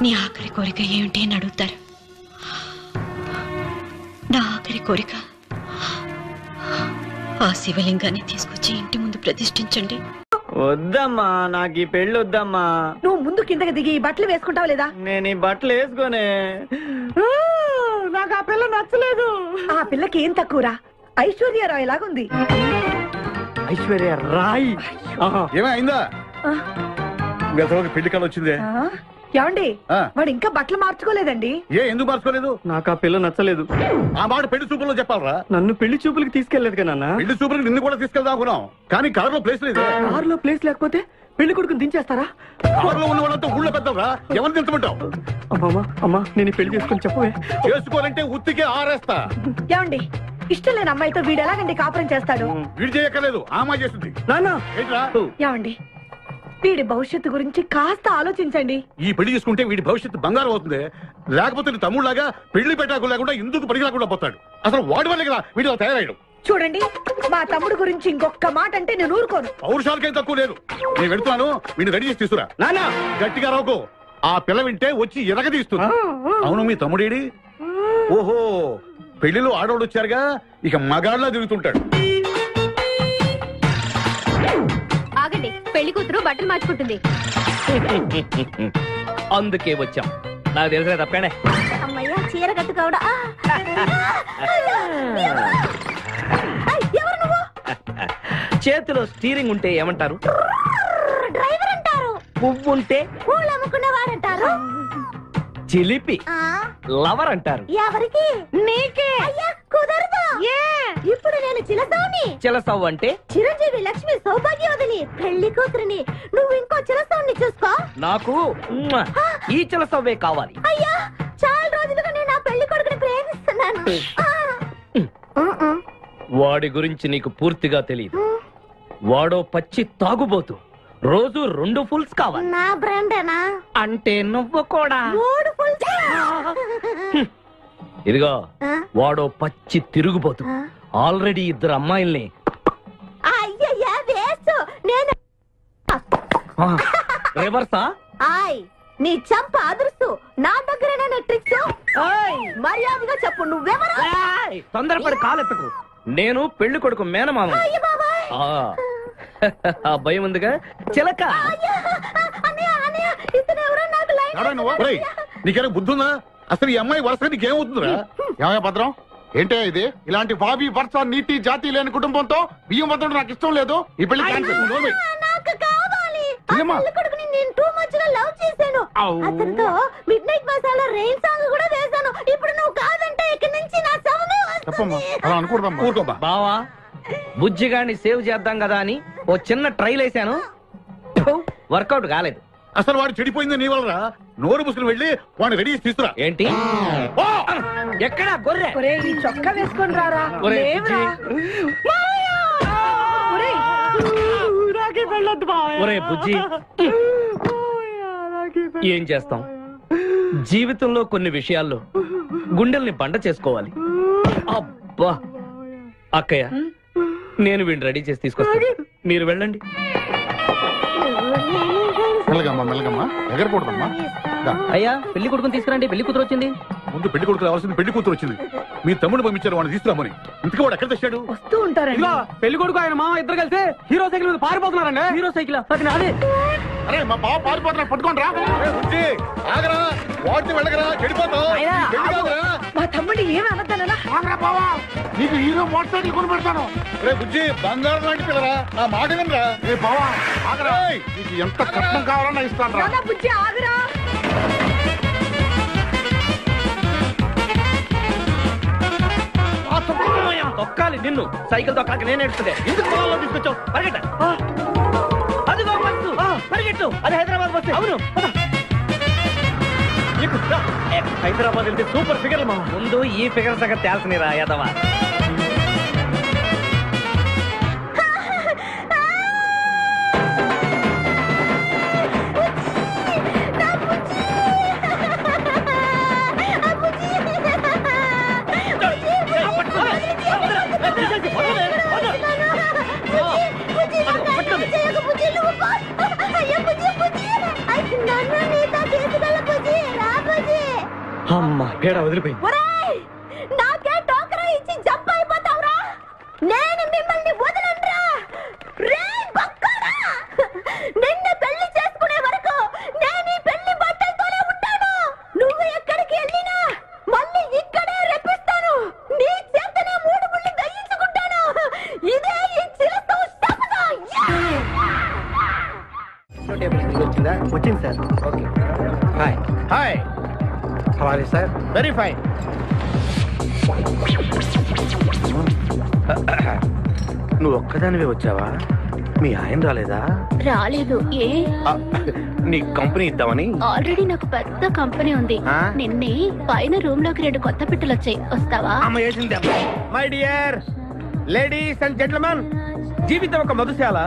నీ ఆఖరి కోరిక ఏమిటి అని అడుగుతారు. నా ఆఖరి కోరిక ఆ శివలింగాన్ని తీసుకొచ్చి ఇంటి ముందు ప్రతిష్ఠించండి. వద్దమ్మా, నాకు ఈ పెళ్లి వద్దమ్మా. నువ్వు ముందు కిందకి దిగి ఈ బట్టలు వేసుకుంటావు లేదా? నేను ఈ బట్టలు వేసుకోనే. నాకు ఆ పిల్ల నచ్చలేదు. ఆ పిల్లకి ఏం తక్కువరా? ఐశ్వర్యరాయ్ లాగుంది. ఐశ్వర్య రాయ్ ఏమైందా? పెళ్లి కాలం వచ్చిందే. ఏమండి, వాడు ఇంకా బట్టలు మార్చుకోలేదండి. ఎందుకు మార్చుకోలేదు? నాకు ఆ పిల్ల నచ్చలేదు. ఆ మాట పెళ్లి చూపుల్లో చెప్పాలరా? నన్ను పెళ్లి చూపులకి తీసుకెళ్లేదు కదా. పెళ్లి చూపులకు నిన్ను కూడా తీసుకెళ్దాం అనుకున్నాం, కానీ కారులో ప్లేస్ లేదు. కారులో ప్లేస్ లేకపోతే పెళ్లి కొడుకుని దించేస్తారా? కారులో ఉన్న వాళ్ళంతా ఊళ్ళో పెద్దవరా, ఎవరిని దించమంటావు? అమ్మా నేను పెళ్లి చేసుకుని చెప్పవే. చేసుకోవాలంటే ఉత్తికే ఆరేస్తా. ఏమండి, ఇష్టం లేని అమ్మాయితో వీడు ఎలాగండి కాపురం చేస్తాడు? వీడు చేయక్కర్లేదు, ఆమె చేస్తుంది. ఏమండి, వీడి భవిష్యత్తు గురించి కాస్త ఆలోచించండి. ఈ పెళ్లి చేసుకుంటే వీడి భవిష్యత్తు బంగారం అవుతుంది. లేకపోతే నీ తమ్ముళ్లాగా పెళ్లి పెట్టాకు లేకుండా ఎందుకు పనికి రాకుండా పోతాడు. అసలు వాడి వల్లే కదా వీడిలో తయారయ్యాడు. చూడండి, మా తమ్ముడు గురించి ఇంకొక మాట అంటే నేను ఊరుకోను. పౌరుషాలకేం తక్కువ లేదు. నేను వెళ్తున్నాను, వీడిని రెడీ చేసి తీసుకురా. నానా గట్టిగా రావుకో, ఆ పిల్ల వింటే వచ్చి ఎరగదీస్తున్నా. అవును, మీ తమ్ముడేడి? ఓహో, పెళ్లిలో ఆడవాళ్ళు వచ్చారుగా, ఇక మగాళ్ళ తిరుగుతుంటాడు. ఆగండి, పెళ్లి కూతురు బట్టలు మార్చుకుంటుంది. అందుకే వచ్చాం. నాకు తెలిసిన తప్పనే. అమ్మయ్య, చీర కట్టుకోవడా? ఎవరు నువ్వు? చేతిలో స్టీరింగ్ ఉంటే ఏమంటారు? డ్రైవర్ అంటారు. పువ్వు ఉంటే పూలు అమ్ముకునేవాడంటారు. చిలిపి లవర్ అంటారు. ఎవరికి? నీకే. అయ్యా కుదరదు. ఇప్పుడు నేను చిలసౌని. చిలసవ్వు అంటే చిరంజీవి లక్ష్మి సౌభాగ్యవతిని పెళ్లి కూతురిని. నువ్వు ఇంకో చిలసౌని చూసుకో. నాకు ఈ చిలసవ్వే కావాలి. అయ్యా చాలా రోజులుగా నేను ఆ పెళ్లి కొడుకుని ప్రేమిస్తున్నాను. వాడి గురించి నీకు పూర్తిగా తెలియదు. వాడో పచ్చి తాగుబోతు. రోజు 2 ఫుల్స్ కావాలి. నా బ్రాండేనా? అంటే నువ్వు కూడా 3 ఫుల్స్. ఇదిగో వాడో పచ్చి తిరుగుబోతు. ఆల్రెడీ 2 అమ్మాయిల్ని. అయ్యయ్యా వేస్ట్. నేను రివర్సా? ఆయ్ నీ చంప అదురుసు. నా దగ్గరేనా ట్రిక్స్? మర్యాదగా చెప్పు నువ్వెవరు? తొందరపడి కాలెత్తకు. నేను పెళ్లి కొడుకు మేనమామ. ఆ భయం ఉందిగా చిలక. నీకేనా బుద్ధుందా? అసలు ఈ అమ్మాయి వరుసగా నీకేమవుతుందిరా? ఏమయ్య భద్రం, ఏంటే ఇది? ఇలాంటి బాబీ వరుస నీతి జాతి లేని కుటుంబంతో బియ్యం వద్దడం నాకు ఇష్టం లేదు. ఈ పెళ్లి క్యాన్సిల్. నాకు కావాలి. ఆ పెళ్లి కొడుకుని నేను టూ మచ్ గా లవ్ చేశాను. అతనితో mid night masala rain song కూడా వేశాను. ఇప్పుడు నువ్వు కాదంటే ఇక్కడి నుంచి నా శవమే వస్తుంది. బావా బుజ్జిగాన్ని సేవ్ చేద్దాం కదా అని ఓ చిన్న ట్రైల్ వేసాను. వర్కౌట్ కాలేదు. అసలు వాడు చెడిపోయింది నీ వల్ల. నోరు ముసుకుని వెళ్ళి వాడిని రెడీ చేసి తీసుకురా. ఏంటి ఎక్కడ గొర్రె? చొక్కా వేసుకొని రారా. ఒరే బుజ్జి, ఏం చేస్తాం? జీవితంలో కొన్ని విషయాల్లో గుండెల్ని బండ చేసుకోవాలి. అబ్బా అక్కయ్య, నేను వీడిని రెడీ చేసి తీసుకొస్తాను. మీరు వెళ్ళండి. మెల్లగమ్మా మెల్లగమ్మా, ఎగరకూడదమ్మా. అయ్యా పెళ్లి కొడుకుని తీసుకురండి. పెళ్లి కూతురు వచ్చింది. ముందు పెళ్లి కొడుకు రావాల్సింది పెళ్లి కూతురు వచ్చింది. మీ తమ్ముడు పంపించారు వాడిని తీసుకురామని. ఇంతకీ వాడు ఎక్కడ తెచ్చాడు? వస్తూ ఉంటారండి. పెళ్లి కొడుకు ఆయన మామ ఇద్దరు కలిసి హీరో సైకిల్ మీద పారిపోతున్నారండి. హీరో సైకిల్ అది నాదే. అరే మా బావ పారిపోతున్నా, పట్టుకోండి రా. ఆగరా, వాడిని వెళ్ళగరా, చెడిపోతావు. మా తమ్ముడిని ఏమి అనద్దనా? నీకు హీరో మోటార్ సైకిల్ కొని పెడతాను. రే బుజ్జి, బంగారం లాంటి పిల్లరా, నా మాట వినరా. రే బావా ఆగరా, నీకు ఎంత కట్నం కావాలన్నా ఇస్తాను రా. బుజ్జి ఆగరా. తొక్కాలి నిన్ను. సైకిల్ తొక్కాక నేను ఎడుతుండే. ఎందుకు పొలంలో తీసుకొచ్చావు? పరిగెట్ట. అది బస్సు, పరిగెట్టు. అది హైదరాబాద్ బస్సు. అవును, హైదరాబాద్ వెళ్తే సూపర్ ఫిగర్ మా. ముందు ఈ ఫిగర్ సగం తేల్చనిరా యాదవా. అమ్మా పేడ వదిలిపోయింది. నాకే టోకరా ఇచ్చి జంప్ అయిపోతావురా. నేను మిమ్మల్ని వదలనురా. రే బక్కరా, నిన్ను పెళ్లి చేసుకునే వరకు నేను ఈ పెళ్లి బట్టలతోనే ఉంటాను. నువ్వు ఎక్కడికి వెళ్ళినా మళ్ళీ ఇక్కడే రెప్పిస్తాను. నీ చేతనే 3 ముళ్ళు దయించుకుంటాను. ఇదే ఈ చిలతో శపథం. వచ్చింది sir. Okay hi hi. How are sir. Very fine. నువ్వు ఒక్కదానివే వచ్చావా? మీ ఆయన రాలేదా? రాలేదు. ఏ నీ కంపెనీ ఇద్దామని. ఆల్రెడీ నాకు పెద్ద కంపెనీ ఉంది. నిన్నే పైన రూమ్ లోకి 2 కొత్త పిట్టలు వచ్చాయి. వస్తావా? My dear ladies and gentlemen, జీవితం ఒక మధుశాల,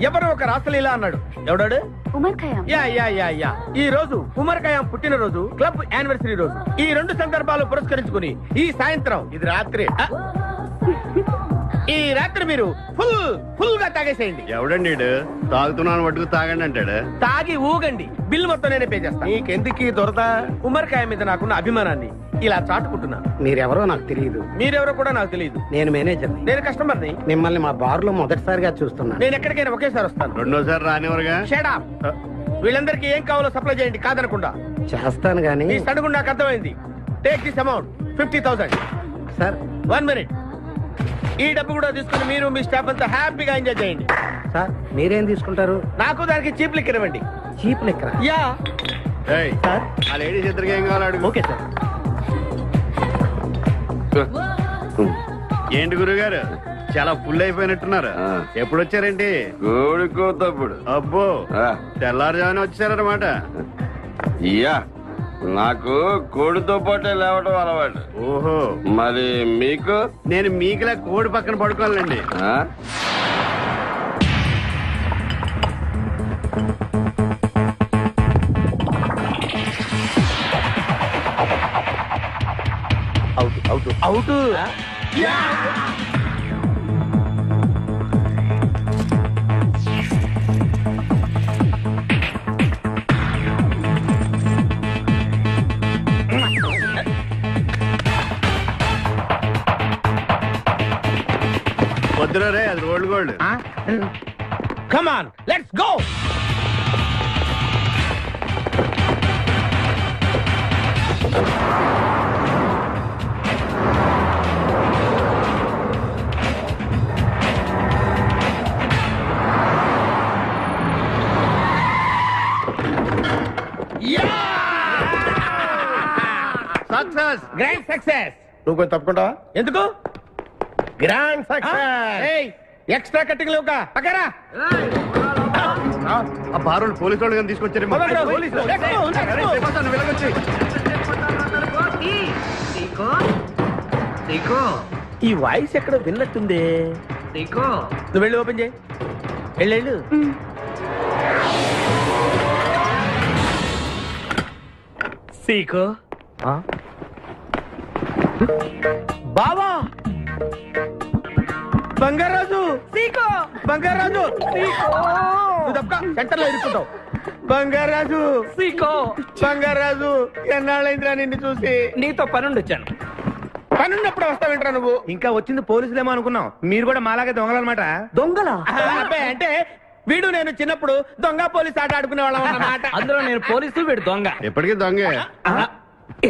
ఎవరు ఒక రాసలీల అన్నాడు. ఎవడాడు? Omar Khayyam. Yeah yeah yeah yeah. ఈ రోజు ఉమర్ ఖయాం పుట్టినరోజు, క్లబ్ యానివర్సరీ రోజు. ఈ 2 సందర్భాలు పురస్కరించుకుని ఈ సాయంత్రం, ఇది రాత్రి, ఈ రాత్రి మీరు ఫుల్ గా తాగేసేయండి. ఎవడండి తాగుతున్నాను పట్టుకు తాగండి అంటాడు. తాగి ఊగండి, బిల్ మొత్తం నేనే పే చేస్తాను. నీకెందుకు దొరద? ఉమర్ ఖయాం మీద నాకున్న అభిమానాన్ని ఇలా చాటుకుంటున్నాను. మీరెవరో నాకు తెలియదు. మీరెవరో కూడా నాకు తెలియదు. నేను మేనేజర్. నేను కస్టమర్ని. మిమ్మల్ని మా బార్ లో మొదటిసారిగా చూస్తున్నా. నేను ఎక్కడికైనా ఒకేసారి వస్తాను. రెండోసారి రానివరగా. Shut up. వీళ్ళందరికీ ఏం కావాలో సప్లై చేయండి, కాదనకుండా. చేస్తాను గానీ మీ సడుగు నాకు అర్థమైంది. Take this amount 50,000. Sir 1 minute. ఈ డబ్బు కూడా తీసుకుని మీరు మీ స్టాఫ్ అంతా హ్యాపీగా ఎంజాయ్ చేయండి. సార్ మీరేం తీసుకుంటారు? నాకు దానికి చీప్ లిక్కర్ ఇవ్వండి. Cheap liquor? యా. ఆ లేడీస్ ఇద్దరికి ఏం కావాలి అడుగు. Okay sir. ఏంటి గురుగారు చాలా ఫుల్ అయిపోయినట్టున్నారు. ఎప్పుడు వచ్చారేంటి? కోడికోతప్పుడు. అబ్బో తెల్లారుజామున వచ్చారన్నమాట. ఇయ్యా నాకు కోడితో పాటే లేవటం అలవాటు. ఓహో మరి మీకు? నేను మీకులా కోడి పక్కన పడుకోవాలండి. Out out out. వద్దురా రే, అది rolled gold. Come on let's go. Success, grand success. నువ్వు కొంచెం తప్పుకుంటావా? ఎందుకు? Grand success. ఎక్స్ట్రా కట్టింగ్ లేవుగా పక్కరా. ఆ బారోళ్ళు పోలీసు వాళ్ళు తీసుకొచ్చారు. ఈ వాయిస్ ఎక్కడ విన్నట్టుంది. నువ్వు వెళ్ళి ఓపెన్ చేయి. వెళ్ళు. సీకో బావా బంగారాజు. సీకో బంగారాజు. నువ్వు తప్ప సెంటర్ లో ఇరుక్కుంటావు. బంగారాజు. సీకో బంగారాజు. ఎన్నాళ్ళైందిరా నిన్ను చూసి. నీతో పనుండి వచ్చాను. పనున్నప్పుడు వస్తావేంట్రా నువ్వు? ఇంకా వచ్చింది పోలీసులేమో అనుకున్నాం. మీరు కూడా మాలాగే దొంగలన్నమాట. దొంగలా? అంటే వీడు నేను చిన్నప్పుడు దొంగ పోలీసు ఆట ఆడుకునే వాళ్ళం అన్నమాట. అందులో నేను పోలీసు, వీడు దొంగ. ఎప్పటికీ దొంగే.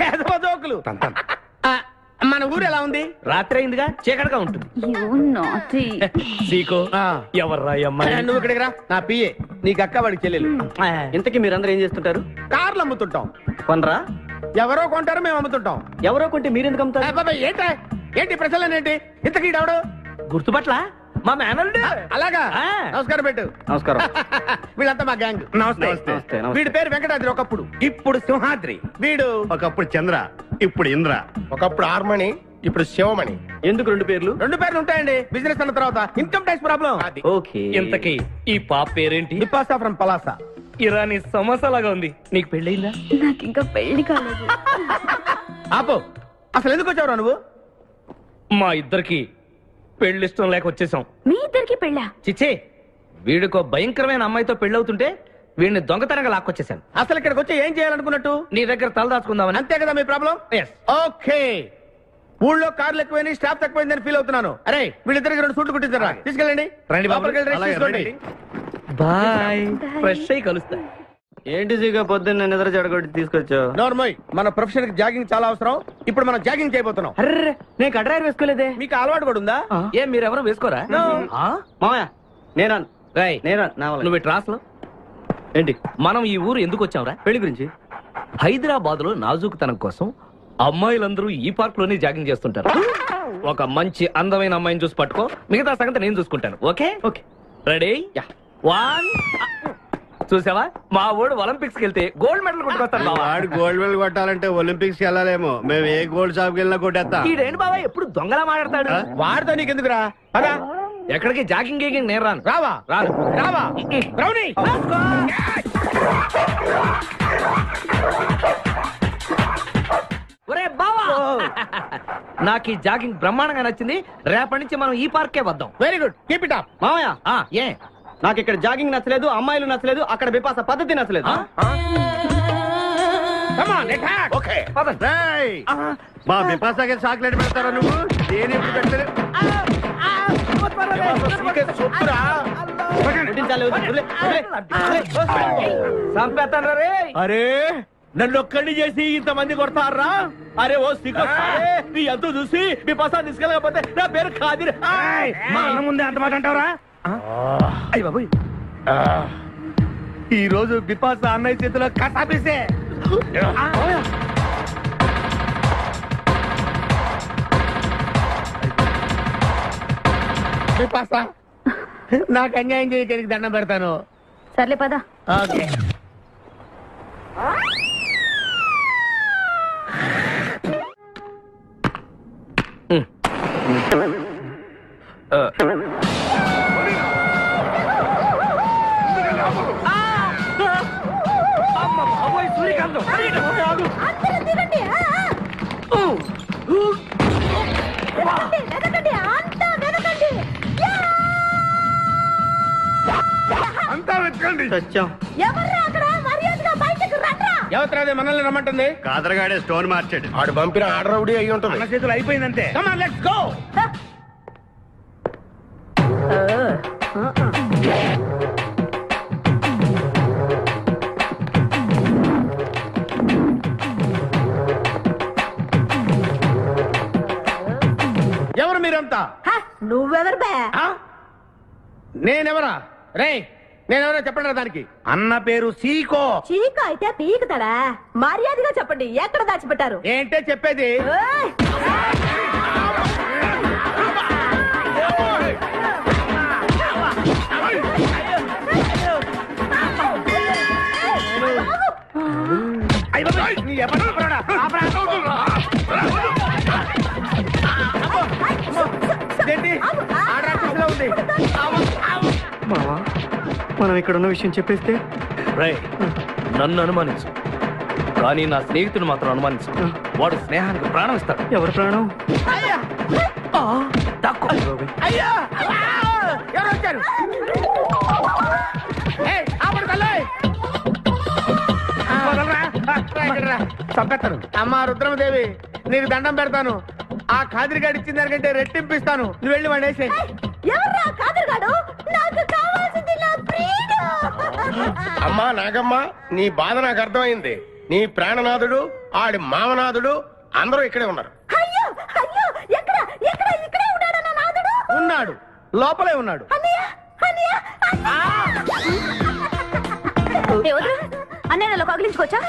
ఏదో జోకులు. మన ఊరు ఎలా ఉంది? రాత్రి అయిందిగా, చీకటిగా ఉంటుంది. ఎవర్రా అమ్మాయి? నువ్వు ఇక్కడికి రా. నా పిఏ. నీకు అక్క, వాడికి చెల్లెలు. ఇంతకీ మీరందరూ ఏం చేస్తుంటారు? కార్లు అమ్ముతుంటాం. కొనరా? ఎవరో కొంటారు, మేము అమ్ముతుంటాం. ఎవరో కొంటే మీరెందుకు అమ్ముతారు? ఏంటి ప్రశ్నలేంటి? ఇంతకీ ఎవడు? గుర్తుపట్ల మా మేనల్డ్. అలాగా? నమస్కారం పెట్టు. నమస్కారం. వీళ్ళంతా మా గ్యాంగ్. నమస్తే. వీడి పేరు వెంకటాద్రి ఒకప్పుడు, ఇప్పుడు సింహాద్రి. వీడు ఒకప్పుడు చంద్ర, ఇప్పుడు ఇంద్ర. ఒకప్పుడు ఆర్మణి, ఇప్పుడు శివమణి. ఎందుకు రెండు పేర్లు? రెండు పేర్లు ఉంటాయండి. బిజినెస్ అన్న తర్వాత ఇన్కమ్ ట్యాక్స్ ప్రాబ్లం. ఓకే. ఇంతకీ ఈ పాప పేరేంటి? నిపాసా ఫ్రమ్ పలాసా. ఇరానీ సమోసా లాగా ఉంది. నీకు పెళ్ళయిందా? నాకు ఇంకా పెళ్లి కాలేదు. ఆపో, అసలు ఎందుకు వచ్చావురా నువ్వు? మా ఇద్దరికి పెళ్లి ఇష్టం లేక వచ్చేసాం. మీ ఇద్దరికి పెళ్ళా? చిచ్చే, వీడికో భయంకరమైన అమ్మాయితో పెళ్ళవుతుంటే వీడిని దొంగతనంగా లాక్కొచ్చేసాను. అసలు ఇక్కడికి వచ్చి ఏం చేయాలనుకున్నట్టు? నీ దగ్గర తలదాచుకుందామని. అంతే కదా మీ ప్రాబ్లం? ఓకే. ఊళ్ళో కార్లు ఎక్కువైంది, స్టాఫ్ తక్కువైందని ఫీల్ అవుతున్నాను. అరే వీళ్ళిద్దరికి 2 సూట్లు కుట్టించారా? తీసుకెళ్ళండి. బాయ్. ఫ్రెష్ అయ్యి కలుస్తా. ఏంటి సీగా పొద్దున్న నిద్ర చెడగొట్టి తీసుకొచ్చావు? నోర్మోయ్, మన ప్రొఫెషన్ కి జాగింగ్ చాలా అవసరం. ఇప్పుడు మనం జాగింగ్ చేయబోతున్నాం. అర్రే, నేను కడ్రాయర్ వేసుకోలేదే. మీకు అలవాటు కూడా ఉందా? ఏం మీరెవరూ వేసుకోరా? మామయ్య నేరాను. నువ్వు ట్రాస్ లో ఏంటి? మనం ఈ ఊరు ఎందుకు వచ్చావురా? పెళ్లి గురించి. హైదరాబాద్ లో నాజూకుతనం కోసం అమ్మాయిలందరూ ఈ పార్క్ లోనే జాగింగ్ చేస్తుంటారు. ఒక మంచి అందమైన అమ్మాయిని చూసి పట్టుకో, మిగతా సంగతి నేను చూసుకుంటాను. ఓకే? ఓకే. రెడీ? 1. చూసావా, మా ఊడు ఒలింపిక్స్ కి వెళ్తే గోల్డ్ మెడల్ కొట్టుకొస్తాడు. వాడు గోల్డ్ మెడల్ కొట్టాలంటే ఒలింపిక్స్ కి వెళ్ళాలేమో. మేము ఏ గోల్డ్ షాప్ కి వెళ్ళినా కొట్టేస్తాం. ఈడేంటి బాబా ఎప్పుడు దొంగలా మాట్లాడతాడు? వాడితో నీకెందుకురా? అదా ఎక్కడికి జాగింగ్ గీగింగ్ నేను రాను. రావా? రావా? రౌడీ ఒరే బావా, నాకు ఈ జాగింగ్ బ్రహ్మాండంగా నచ్చింది. రేపటి నుంచి మనం ఈ పార్కే వద్దాం. Very good, keep it up. మామయ్య ఏ నాకు ఇక్కడ జాగింగ్ నచ్చలేదు, అమ్మాయిలు నచ్చలేదు, అక్కడ బిపాస పద్ధతి నచ్చలేదు. మా బిపాసాకి చాక్లెట్ పెడతారా నువ్వు? నేను ఎప్పుడు పెట్టలేదు. అరే నన్ను ఒక్కడిని చేసి ఇంతమంది కొడతారా? అరే ఓ సిగ్గు, నీ ఎంతో చూసి మీ పసా తీసుకెళ్ళకపోతే నా పేరు ఖాదిర్. మా అన్న ముందే అంత మాట అంటావరా? అయ్య బాబోయ్, ఈ రోజు బిపాస అన్నయ్య చేతిలో కసాపేసే. బిపాస నాకు అన్యాయం చేయడానికి దండం పెడతాను. సర్లే పద. ఓకే. అంతా వెతకండి. ఎవరు మనల్ని రమ్మంటుంది? కాదరగాడే స్టోన్ మార్చాడు. ఆడు పంపిన ఆర్డర్ ఒకటి అయ్యి ఉంటుంది. మన చేతులు అయిపోయిందంటే. Come on, let's go. ఎవరు మీరంతా? నువ్వెవరు బే? నేనెవరా? రే నేనెవరో చెప్పండి దానికి. అన్న పేరు సీకో. చీకో అయితే పీకుతాడా? మర్యాదగా చెప్పండి, ఎక్కడ దాచిపెట్టారు? ఏంటే చెప్పేది? మావా మనం ఇక్కడ ఉన్న విషయం చెప్పేస్తే నన్ను అనుమానించు, కానీ నా స్నేహితుడు మాత్రం అనుమానించు. వాడు స్నేహానికి ప్రాణం ఇస్తాడు. ఎవరు ప్రాణం? అయ్యా ఎవరు వచ్చారు? చంపేస్తాను. అమ్మా రుద్రమదేవి నీకు దండం పెడతాను. ఆ ఖాదిరిగాడు ఇచ్చిన దానికంటే రెట్టింపిస్తాను. నువ్వు వెళ్ళి వాడు వేసేయ్. ఎవర్రా కాదరగాడు? నాకు కావాల్సింది నా ప్రియుడు. అమ్మా నాగమ్మ, నీ బాధ నాకు అర్థమైంది. నీ ప్రాణనాథుడు, ఆడి మామనాథుడు అందరూ ఇక్కడే ఉన్నారు. అయ్యో అయ్యో, ఎక్కడ ఎక్కడ ఇక్కడే ఉన్నాడు నా నాథుడు? ఉన్నాడు, లోపలే ఉన్నాడు. అన్నయ్య అన్నయ్యలో కగిలించుకోవచ్చా?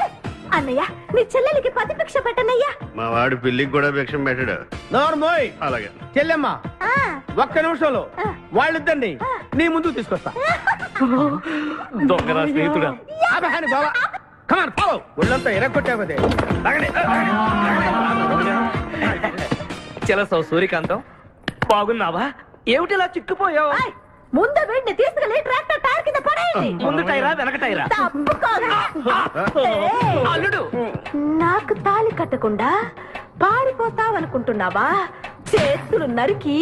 అన్నయ్య నీ చెల్లెలికి పతి భిక్ష పెట్టనయ్యా. మా వాడు పెళ్లికి కూడా భిక్షం పెట్టాడు. నోర్మోయ్. అలాగే చెల్లెమ్మ ఒక్క నిమిషంలో వాళ్ళిద్దరిని నీ ముందుకు తీసుకొస్తా. దొంగరా స్నేహితుడా. బాబా కమాన్ ఫాలో. ఒళ్ళంతా ఎరగొట్టావదే. చెలసవు సూర్యకాంతం, బాగున్నావా? ఏమిటిలా చిక్కుపోయావు? ముందు వీడిని తీసుకెళ్లి ట్రాక్టర్ టైర్ కింద పడేయండి. ముందు టైరా వెనక టైరా? అల్లుడు నాకు తాళి కట్టకుండా పారిపోతావనుకుంటున్నావా? చేతులు నరికి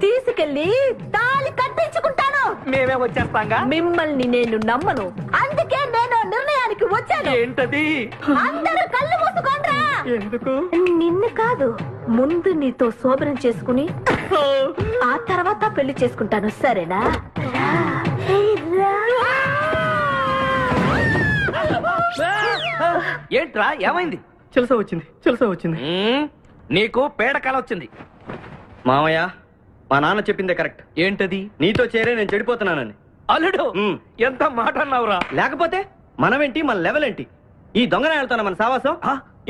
తీసుకెళ్లి తాళి కట్టించుకుంటాను. మేమే వచ్చేస్తాంగా. మిమ్మల్ని నేను నమ్మను, అందుకే నేను నిర్ణయానికి వచ్చాను. ఏంటది? అందరూ కళ్ళు మూసుకోండ్రా. ఎందుకు? నిన్ను కాదు, ముందు నీతో శోభనం చేసుకుని ఆ తర్వాత పెళ్లి చేసుకుంటాను, సరేనా? ఏంట్రా ఏమైంది? చెలస వచ్చింది. నీకు పేడకాల వచ్చింది. మామయ్య, మా నాన్న చెప్పిందే కరెక్ట్. ఏంటది? నీతో చేరే నేను చెడిపోతున్నానని. అల్లుడు ఎంత మాట అన్నావురా. లేకపోతే మనమేంటి, మన లెవెల్ ఏంటి? ఈ దొంగన వెళ్తాను మన సావాసం.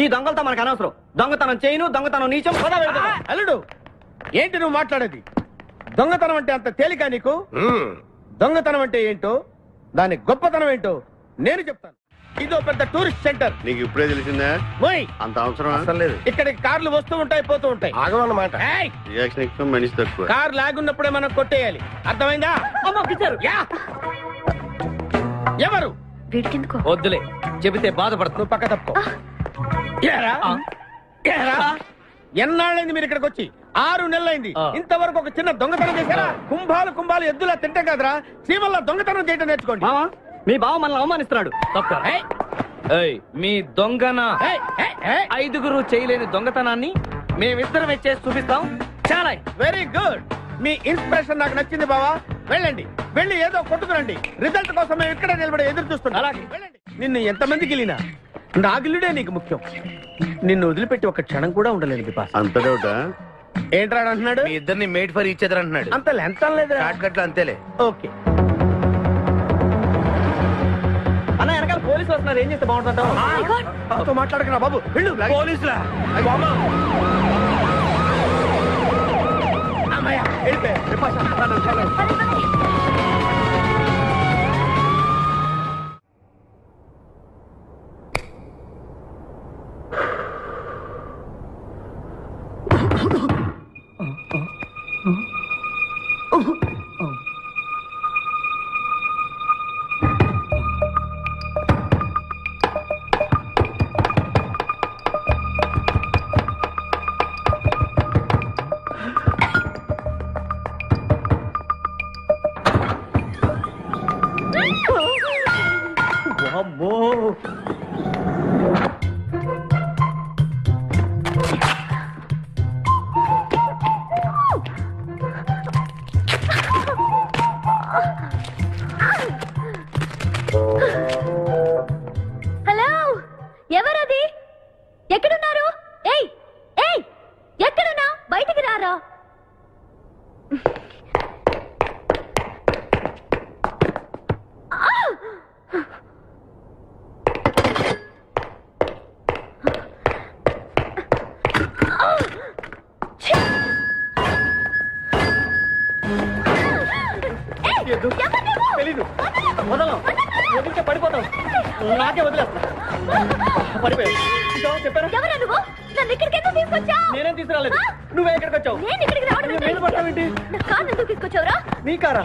ఈ దొంగలతో మనకు అనవసరం. దొంగతనం చేయను, దొంగతనం నీచం. అల్లుడు ఏంటి నువ్వు మాట్లాడేది? దొంగతనం అంటే అంత తేలిక నీకు? దొంగతనం అంటే ఏంటో, దాని గొప్పతనం ఏంటో నేను చెప్తాను. ఇదో పెద్ద టూరిస్ట్ సెంటర్. నీకు ఇప్పుడే తెలిసిందా? అంత అవసరం అసలు లేదు. ఇక్కడికి కార్లు వస్తూ ఉంటాయి, పోతూ ఉంటాయి. ఆగమన్నమాట. మనిషి తక్కువ. కార్ లాగున్నప్పుడే మనం కొట్టేయాలి, అర్థమైందా? ఎవరు? వద్దులే, చెబితే బాధపడుతు. పక్క తప్పుకో. ఎన్నాళ్ళైంది మీరు ఇక్కడికి వచ్చి? 6 నెలలైంది. ఇంతవరకు ఒక చిన్న దొంగతనం చేశారా? కుంభాలు ఎద్దులా తింటాం కదరా. సీమల్లో దొంగతనం చేయడం నేర్చుకోండి. మీ బావ మనల్ని అవమానిస్తున్నాడు. మీ దొంగన 5గురు చేయలేని దొంగతనాన్ని మేమిద్దరం చేసి చూపిస్తాం. చాలా వెరీ గుడ్. మీ ఇన్స్పిరేషన్ నాకు నచ్చింది బావా. వెళ్ళండి, వెళ్ళి ఏదో కొట్టుకురండి. రిజల్ట్ కోసం మేము ఇక్కడ నిలబడి ఎదురు చూస్తున్నాం. అలాగే వెళ్ళండి. నిన్ను ఎంతమందికి వెళ్ళినా నా గిల్లుడే నీకు ముఖ్యం. నిన్ను వదిలిపెట్టి ఒక క్షణం కూడా ఉండలేదు బిపాస్. అంత డౌటా? ఏంట్రా అంటున్నాడు? మీ ఇద్దరిని మేడ్ ఫర్ ఈచ్ అదర్ అంటున్నాడు. అంత లెంత లేదు. షార్ట్ కట్ లో అంతేలే. ఓకే. పోలీసులు వస్తున్నారు, ఏం చేస్తే బాగుంటుంటావు? మాట్లాడకరా బాబు, వెళ్ళు. పోలీసులా? అమ్మయ్య, వెళ్ళిపోయా. అమ్మో, హలో, ఎవరది? ఎక్కడున్నారు? ఏయ్ ఏయ్, ఎక్కడున్నా? బయటికి రారా. తెలీదు. వదలం, వదిలితే పడిపోతాం. నాకే వదిలేస్తా. పడిపోయావు. చెప్పారా? ఎవరా నువ్వు? నన్ను ఇక్కడికి ఎందుకు తీసుకొచ్చావు? నేనేం తీసుకురాలేదు. నువ్వే ఇక్కడికి వచ్చావు. నేను ఇక్కడికి రావడం మీద పడతావేంటి? నా కారు ఎందుకు తీసుకొచ్చావురా? నీ కారా?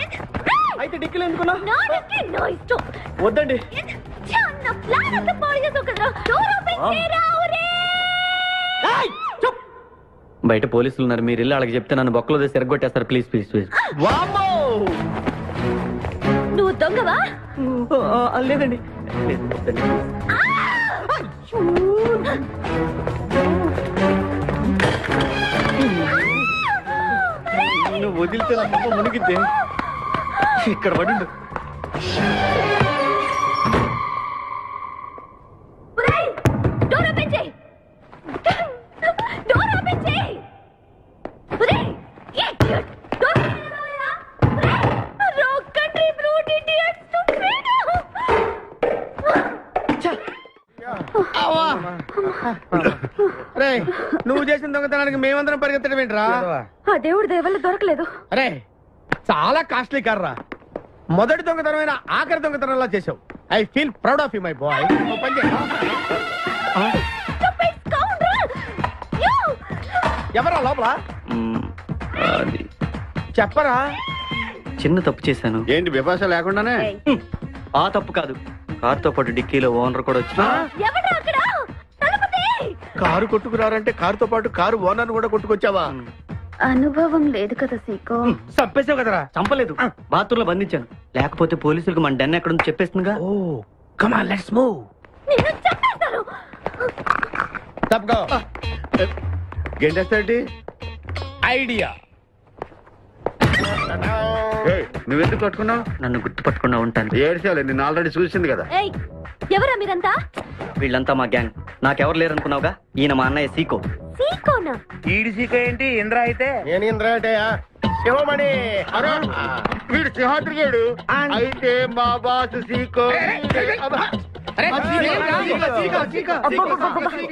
అయితే డిక్కీలు ఎందుకున్నా? నా డిక్కీ నా ఇష్టం. వద్దండి. నా ప్లాన్ అంతా పాడు చేసావు కదరా. డోర్ ఓపెన్ చేయరా. బయట పోలీసులు ఉన్నారు, మీరు వెళ్ళి వాళ్ళకి చెప్తే నన్ను బొక్కలో తీసి ఎరగొట్టేస్తారు. Please please please. నువ్వు దొంగవా? లేదండి. నువ్వు వదిలితే నా మొక్క మునిగిద్దే. ఇక్కడ పడిండు. డోర్ ఓపెన్ చేయి. డోర్ ఓపెన్ చేయి. Wrong country brute idiots. నువ్వు చేసిన దొంగతనానికి మేమందరం పరిగెత్తడం ఏంట్రా? ఆ దేవుడి దయ వల్ల దొరకలేదు. అరే, చాలా కాస్ట్లీ కార్రా. మొదటి దొంగతనమైన ఆఖరి దొంగతనంలా చేసావు. I feel proud of you my boy. ఎవరా లోపల? చెప్పరా? చిన్న తప్పు చేశాను. ఏంటి విభాష లేకుండానే? ఆ తప్పు కాదు, కారుతో పాటు డిక్కీలో ఓనర్ కూడా వచ్చి కారు కొట్టుకురారంటే కారుతో పాటు కారు ఓనర్ కూడా కొట్టుకొచ్చావా? అనుభవం లేదు కదా సీకో. చంపేసావు కదరా? చంపలేదు, బాత్రూమ్ లో బంధించాను. లేకపోతే పోలీసులకు మన డెన్ ఎక్కడుందో చెప్పేస్తుందిగా. Oh come on, let's move. తప్పుకో. గెంటేస్తాంటి ఐడియా. నువ్వెందుకు కట్టుకున్నావు? నన్ను గుర్తుపట్టకుండా ఉంటాను. ఏడ్చాలి, నిన్ను ఆల్రెడీ చూసింది కదా. ఎవరా మీరంతా? వీళ్ళంతా మా గ్యాంగ్. నాకెవరు లేరనుకున్నావుగా, ఈయన మా అన్నయ్య సీకో. సీకోనా? ఈడి సీకో ఏంటి? ఇంద్ర అయితే నేను ఇంద్ర అంటే శివమణి. వీడు సింహాద్రిగాడు అయితే మా బాసు సీకో.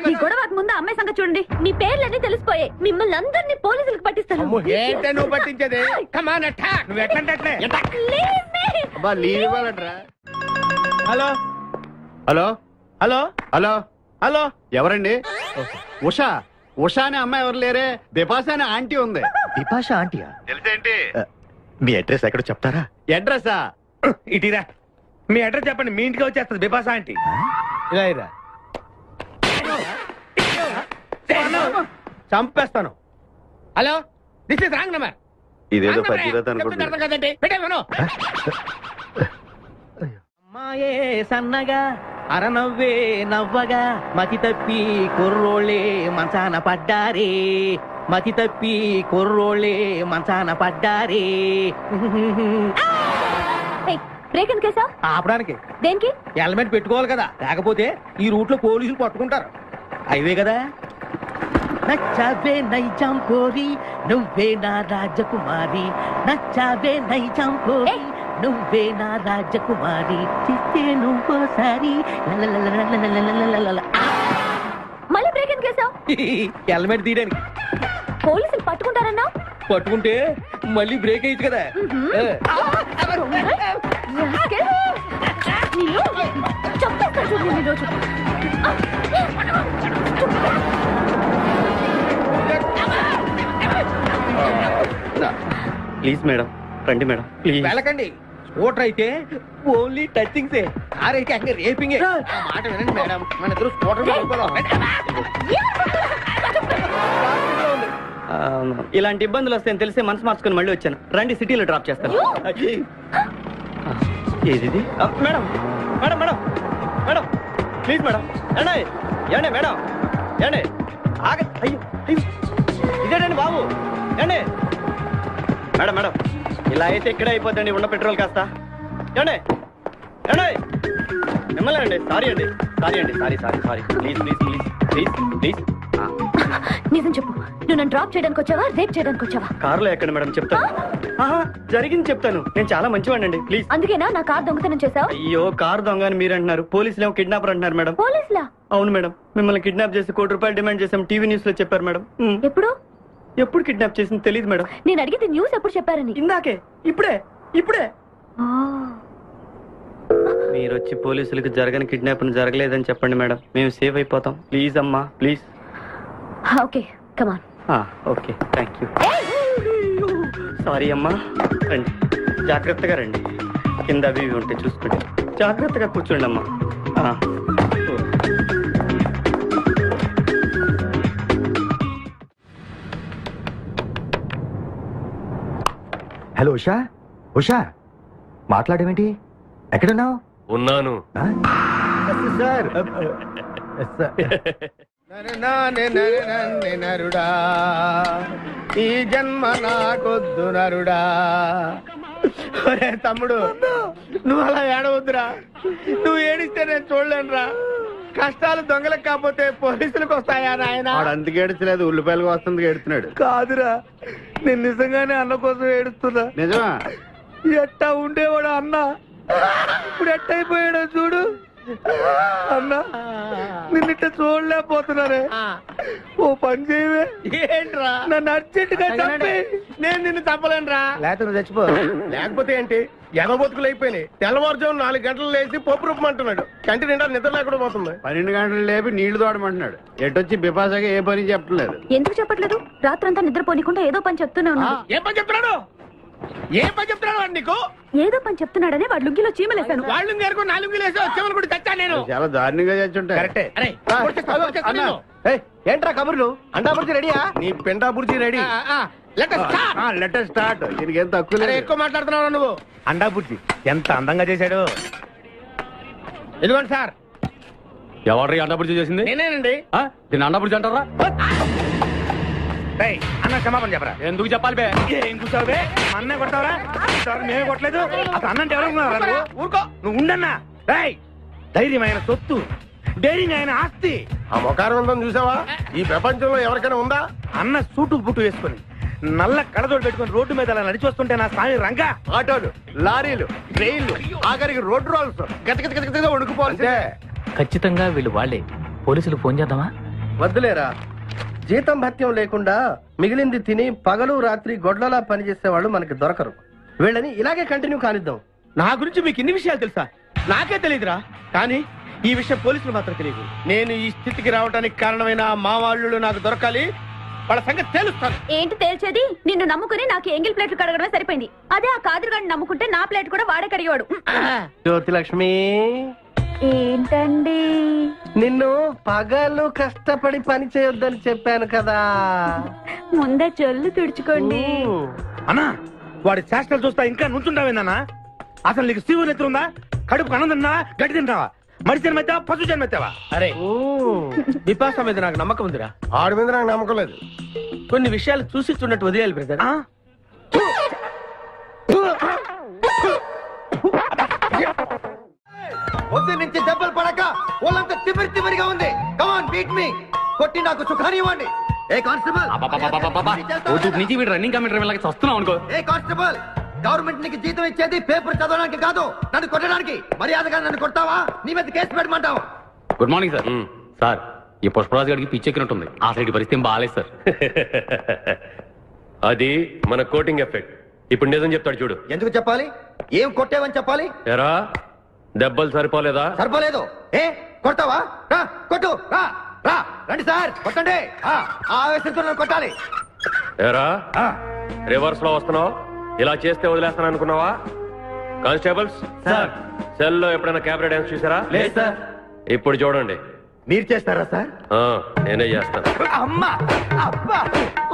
ఈ గొడవకు ముందు అమ్మాయి సంగతి చూడండి. మీ పేర్లన్నీ తెలిసిపోయాయి. మిమ్మల్ని అందరినీ పోలీసులకు పట్టిస్తాను. ఏంటే నువ్వు పట్టించేది? కమాన్ అటాక్. నువ్వు ఎట్లంటే hello hello hello hello hello, ఎవరండి? ఉషా. ఉషా అనే అమ్మాయి ఎవరు లేరే, బిపాష అనే ఆంటీ ఉంది. బిపాష ఆంటీయా? తెలుసేంటి? మీ అడ్రస్ ఎక్కడ చెప్తారా? అడ్రసా? ఇటీరా, మీ అడ్రస్ చెప్పండి, మీ ఇంటికి వచ్చేస్తుంది బిపాస ఆంటీ. ఇలా ఇరా, చంపేస్తాను. Hello, this is wrong number. ఇదేదో పచ్చిరత అనుకుంటున్నా. అమ్మాయే సన్నగా అరనవ్వే నవ్వగా మతి తప్పి కుర్రోళ్ళే మంచాన పడ్డారే. మతి తప్పి కుర్రోళ్ళే మంచాన పడ్డారే. బ్రేక్ ఎందుకేసా? ఆపడానికి. దేనికి? హెల్మెట్ పెట్టుకోవాలి కదా, లేకపోతే ఈ రూట్ లో పోలీసులు పట్టుకుంటారు. హైవే కదా. నచ్చావే నైజాం కోరి నువ్వే నా రాజకుమారి. నచ్చావే నైజాం కోరి నువ్వే నా రాజకుమారి చిస్తే నువ్వోసారి మళ్ళీ బ్రేక్ ఎందుకు వేసావు? హెల్మెట్ తీయడానికి. పోలీసులు పట్టుకుంటారన్నా? పట్టుకుంటే మళ్ళీ బ్రేక్ అయ్యింది కదా. ప్లీజ్ మేడం, రండి మేడం, ప్లీజ్. వెళ్ళకండి. స్కూటర్ అయితే ఓన్లీ టచింగ్సే, కార్ అయితే అక్కడ రేపింగే. మాట వినండి మేడం, మన ఇద్దరు స్కూటర్ ఇలాంటి ఇబ్బందులు వస్తాయని తెలిసే మనసు మార్చుకుని మళ్ళీ వచ్చాను. రండి, సిటీలో డ్రాప్ చేస్తాను. ఏది madam? Madam madam madam please madam. ఏండే ఏండే మేడం, ఏండే ఆగ. అయ్యో అయ్యో, ఇదేనండి బాబు. ఏండే మేడం మేడం, ఇలా అయితే ఇక్కడే అయిపోద్దండి ఉన్న పెట్రోల్ కాస్త. ఏండే ఏండే మిమ్మల్ని అండి. సారీ అండి, సారీ అండి, sorry sorry sorry. Please please please please please. నిజం చెప్పు, నువ్వు నన్ను డ్రాప్ చేయడానికి వచ్చావా, రేప్ చేయడానికి వచ్చావా? కారులో ఎక్కండి మేడం, చెప్తాను. జరిగింది చెప్తాను. నేను చాలా మంచివాడినండి, ప్లీజ్. అందుకేనా నా కార్ దొంగతనం చేసావు? అయ్యో, కారు దొంగ అని మీరు అంటున్నారు, పోలీసులు ఏమో కిడ్నాపర్ అంటున్నారు మేడం. పోలీసులా? అవును మేడం, మిమ్మల్ని కిడ్నాప్ చేసి ₹1,00,00,000 డిమాండ్ చేసాం, టీవీ న్యూస్ లో చెప్పారు మేడం. ఎప్పుడు? ఎప్పుడు కిడ్నాప్ చేసింది తెలియదు మేడం. నేను అడిగితే న్యూస్ ఎప్పుడు చెప్పారని? ఇందాకే, ఇప్పుడే ఇప్పుడే. మీరు వచ్చి పోలీసులకు జరగని కిడ్నాప్ జరగలేదని చెప్పండి మేడం, మేము సేవ్ అయిపోతాం. ప్లీజ్ అమ్మా, please. Okay, come on. Okay, thank you. Sorry అమ్మా, రండి, జాగ్రత్తగా రండి. కింద అవి ఇవి ఉంటే చూసుకోండి, జాగ్రత్తగా కూర్చోండి అమ్మా. హలో ఉషా, ఉషా మాట్లాడేమేంటి? ఎక్కడున్నావు? ఉన్నాను సార్. నరుడా, ఈ జన్మ నాకొద్దు నరుడా. ఒరే తమ్ముడు, నువ్వు అలా ఏడవద్దురా. నువ్వు ఏడిస్తే నేను చూడలేనురా. కష్టాలు దొంగలకు కాకపోతే పోలీసులకు వస్తాయా నాయన? అందుకే ఏడ్చలేదు, ఉల్లిపాయలకు వస్తుంది ఏడుతున్నాడు. కాదురా, నేను నిజంగానే అన్న కోసం ఏడుస్తున్నా. నిజమా? ఎట్టా ఉండేవాడు అన్న, ఇప్పుడు ఎట్టయిపోయాడో చూడు. అన్నా, నిన్నిట్ట చూడలేకపోతున్నారే. ఓ పని చేయవే. ఏంట్రా? నన్ను అర్జెంటుగా చంపి. నేను నిన్ను చంపలేనురా. లేకపోతే నువ్వు చచ్చిపో. లేకపోతే ఏంటి, ఎగబొతుకులు అయిపోయినాయి. తెల్లవారుజాము 4 గంటలు లేచి పప్పు రూపమంటున్నాడు. కంటి నిండా నిద్ర లేకుండా పోతుంది. 12 గంటలు లేపి నీళ్లు తోడమంటున్నాడు. ఎటొచ్చి బిపాసగా ఏ పని చెప్పట్లేదు. ఎందుకు చెప్పట్లేదు? రాత్రంతా నిద్రపోనికుండా ఏదో పని చెప్తూనే ఉన్నాడు. ఏం పని చెప్తున్నాడు? ఏం పని చెప్తున్నాడు వాడు నీకు? ఏదో పని చెప్తున్నాడని వాడు లుంగిలో చీమలేశాను. వాళ్ళు 4 వేసి చీమలు కూడా తెచ్చా నేను. చాలా దారుణంగా చచ్చుంటాయి. కరెక్టే. ఏంట్రా కబుర్లు? అండా బుర్జీ రెడీయా? నీ పెండా బుర్జీ రెడీ. Letter start. దీనికి ఏం తక్కువ లేదు. ఎక్కువ మాట్లాడుతున్నావు నువ్వు. అండా బుజ్జి ఎంత అందంగా చేశాడు. ఇదిగోండి సార్. ఎవరి అండాబుర్జీ చేసింది? నేనేనండి. దీన్ని అండాబుర్జీ అంటారా? అన్న క్షమాపణ చెప్పరా. ఎందుకు చెప్పాలి బే? ఏం కూర్చోవు బే? అన్నే కొడతావరా? మేమే కొట్టలేదు. అసలు అన్నంటే ఎవరు? ఊరుకో. నువ్వు ఉండన్నా. ధైర్యమైన సొత్తు, డైరింగ్ అయిన ఆస్తి. ఆ మొకారం ఉందని చూసావా? ఈ ప్రపంచంలో ఎవరికైనా ఉందా? అన్న సూటు బుట్టు వేసుకుని నల్ల కళ్ళజోడు పెట్టుకుని రోడ్డు మీద అలా నడిచి వస్తుంటే నా స్వామి రంగా. ఆటోలు, లారీలు, ట్రైన్లు, ఆఖరికి రోడ్డు రోల్స్ గతగతగతగా వణుకుపోవాలంటే. ఖచ్చితంగా వీళ్ళు వాళ్ళే. పోలీసులు ఫోన్ చేద్దామా? వద్దులేరా. జీతం భత్యం లేకుండా మిగిలింది తిని పగలు రాత్రి గొడ్లలా పనిచేసే వాళ్ళు మనకి దొరకరు. వీళ్ళని ఇలాగే కంటిన్యూ కానిద్దాం. నా గురించి మీకు ఇన్ని విషయాలు తెలుసా? నాకే తెలియదురా. కానీ ఈ విషయం పోలీసులు మాత్రం తెలియదు. నేను ఈ స్థితికి రావడానికి కారణమైన మా వాళ్ళు నాకు దొరకాలి. వాళ్ళ సంగతి తెలుస్తాను. ఏంటి తేల్చేది? నిన్ను నమ్ముకుని నాకు ఎంగిల్ ప్లేట్లు కడగడమే సరిపోయింది. అదే ఆ కాదురుగాడిని నమ్ముకుంటే నా ప్లేట్ కూడా వాడే కడిగాడు. జ్యోతిలక్ష్మి, ఏంటండి? నిన్ను పగలు కష్టపడి పని చేయొద్దని చెప్పాను కదా. ముందే చల్లు తుడుచుకోండి. అన్నా, వాడి చేష్టలు చూస్తా ఇంకా నుంచుంటావేందన్నా? అసలు నీకు శివుని ఎత్తుందా? కడుపు అన్నం తిన్నావా, గడ్డి తింటావా? మనిషి జన్మెత్తావా, పశు జన్మెత్తావా? అరే, విపాస మీద నాకు నమ్మకం ఉందిరా. ఆడి మీద నాకు నమ్మకం లేదు. కొన్ని విషయాలు చూసి చూడట్టు వదిలేయాలి బ్రదర్. పొద్దు నుంచి దెబ్బలు పడక వాళ్ళంతా తిమిరిగా ఉంది. కమాన్ బీట్ మీ, కొట్టి నాకు సుఖాన్ని ఇవ్వండి. ఏ కానిస్టేబుల్, నుంచి వీడు రన్నింగ్ కమిటీ వస్తున్నావు అనుకో. ఏ కానిస్టేబుల్, గవర్నమెంట్ నీకు జీతం ఇచ్చేది పేపర్ చదవడానికి కాదు, నన్ను కొట్టడానికి. మర్యాదగా నన్ను కొడతావా, నీ మీద కేసు పెట్టమంటావా? Good morning sir. సార్, ఈ పుష్పరాజు గారికి పిచ్చెక్కినట్టుంది. ఆ సైడ్ పరిస్థితి బాగాలేదు సార్. అది మన కోటింగ్ ఎఫెక్ట్. ఇప్పుడు నిజం చెప్తాడు చూడు. ఎందుకు చెప్పాలి? ఏం కొట్టేవని చెప్పాలి? ఎరా దెబ్బలు సరిపోలేదా? సరిపోలేదు. ఏ కొడతావా? రా కొట్టు, రా రా, రండి సార్ కొట్టండి. ఆవేశంతో నన్ను కొట్టాలి. ఎరా రివర్స్ లో వస్తున్నావు, ఇలా చేస్తే వదిలేస్తాను అనుకున్నావా? కానిస్టేబుల్స్ సార్, సెల్ లో ఎప్పుడైనా కెమెరా డాన్స్ చూసారా? లేదు సార్. ఇప్పుడు చూడండి. మీరు చేస్తారా సార్? నేనే చేస్తాను. అమ్మా అబ్బా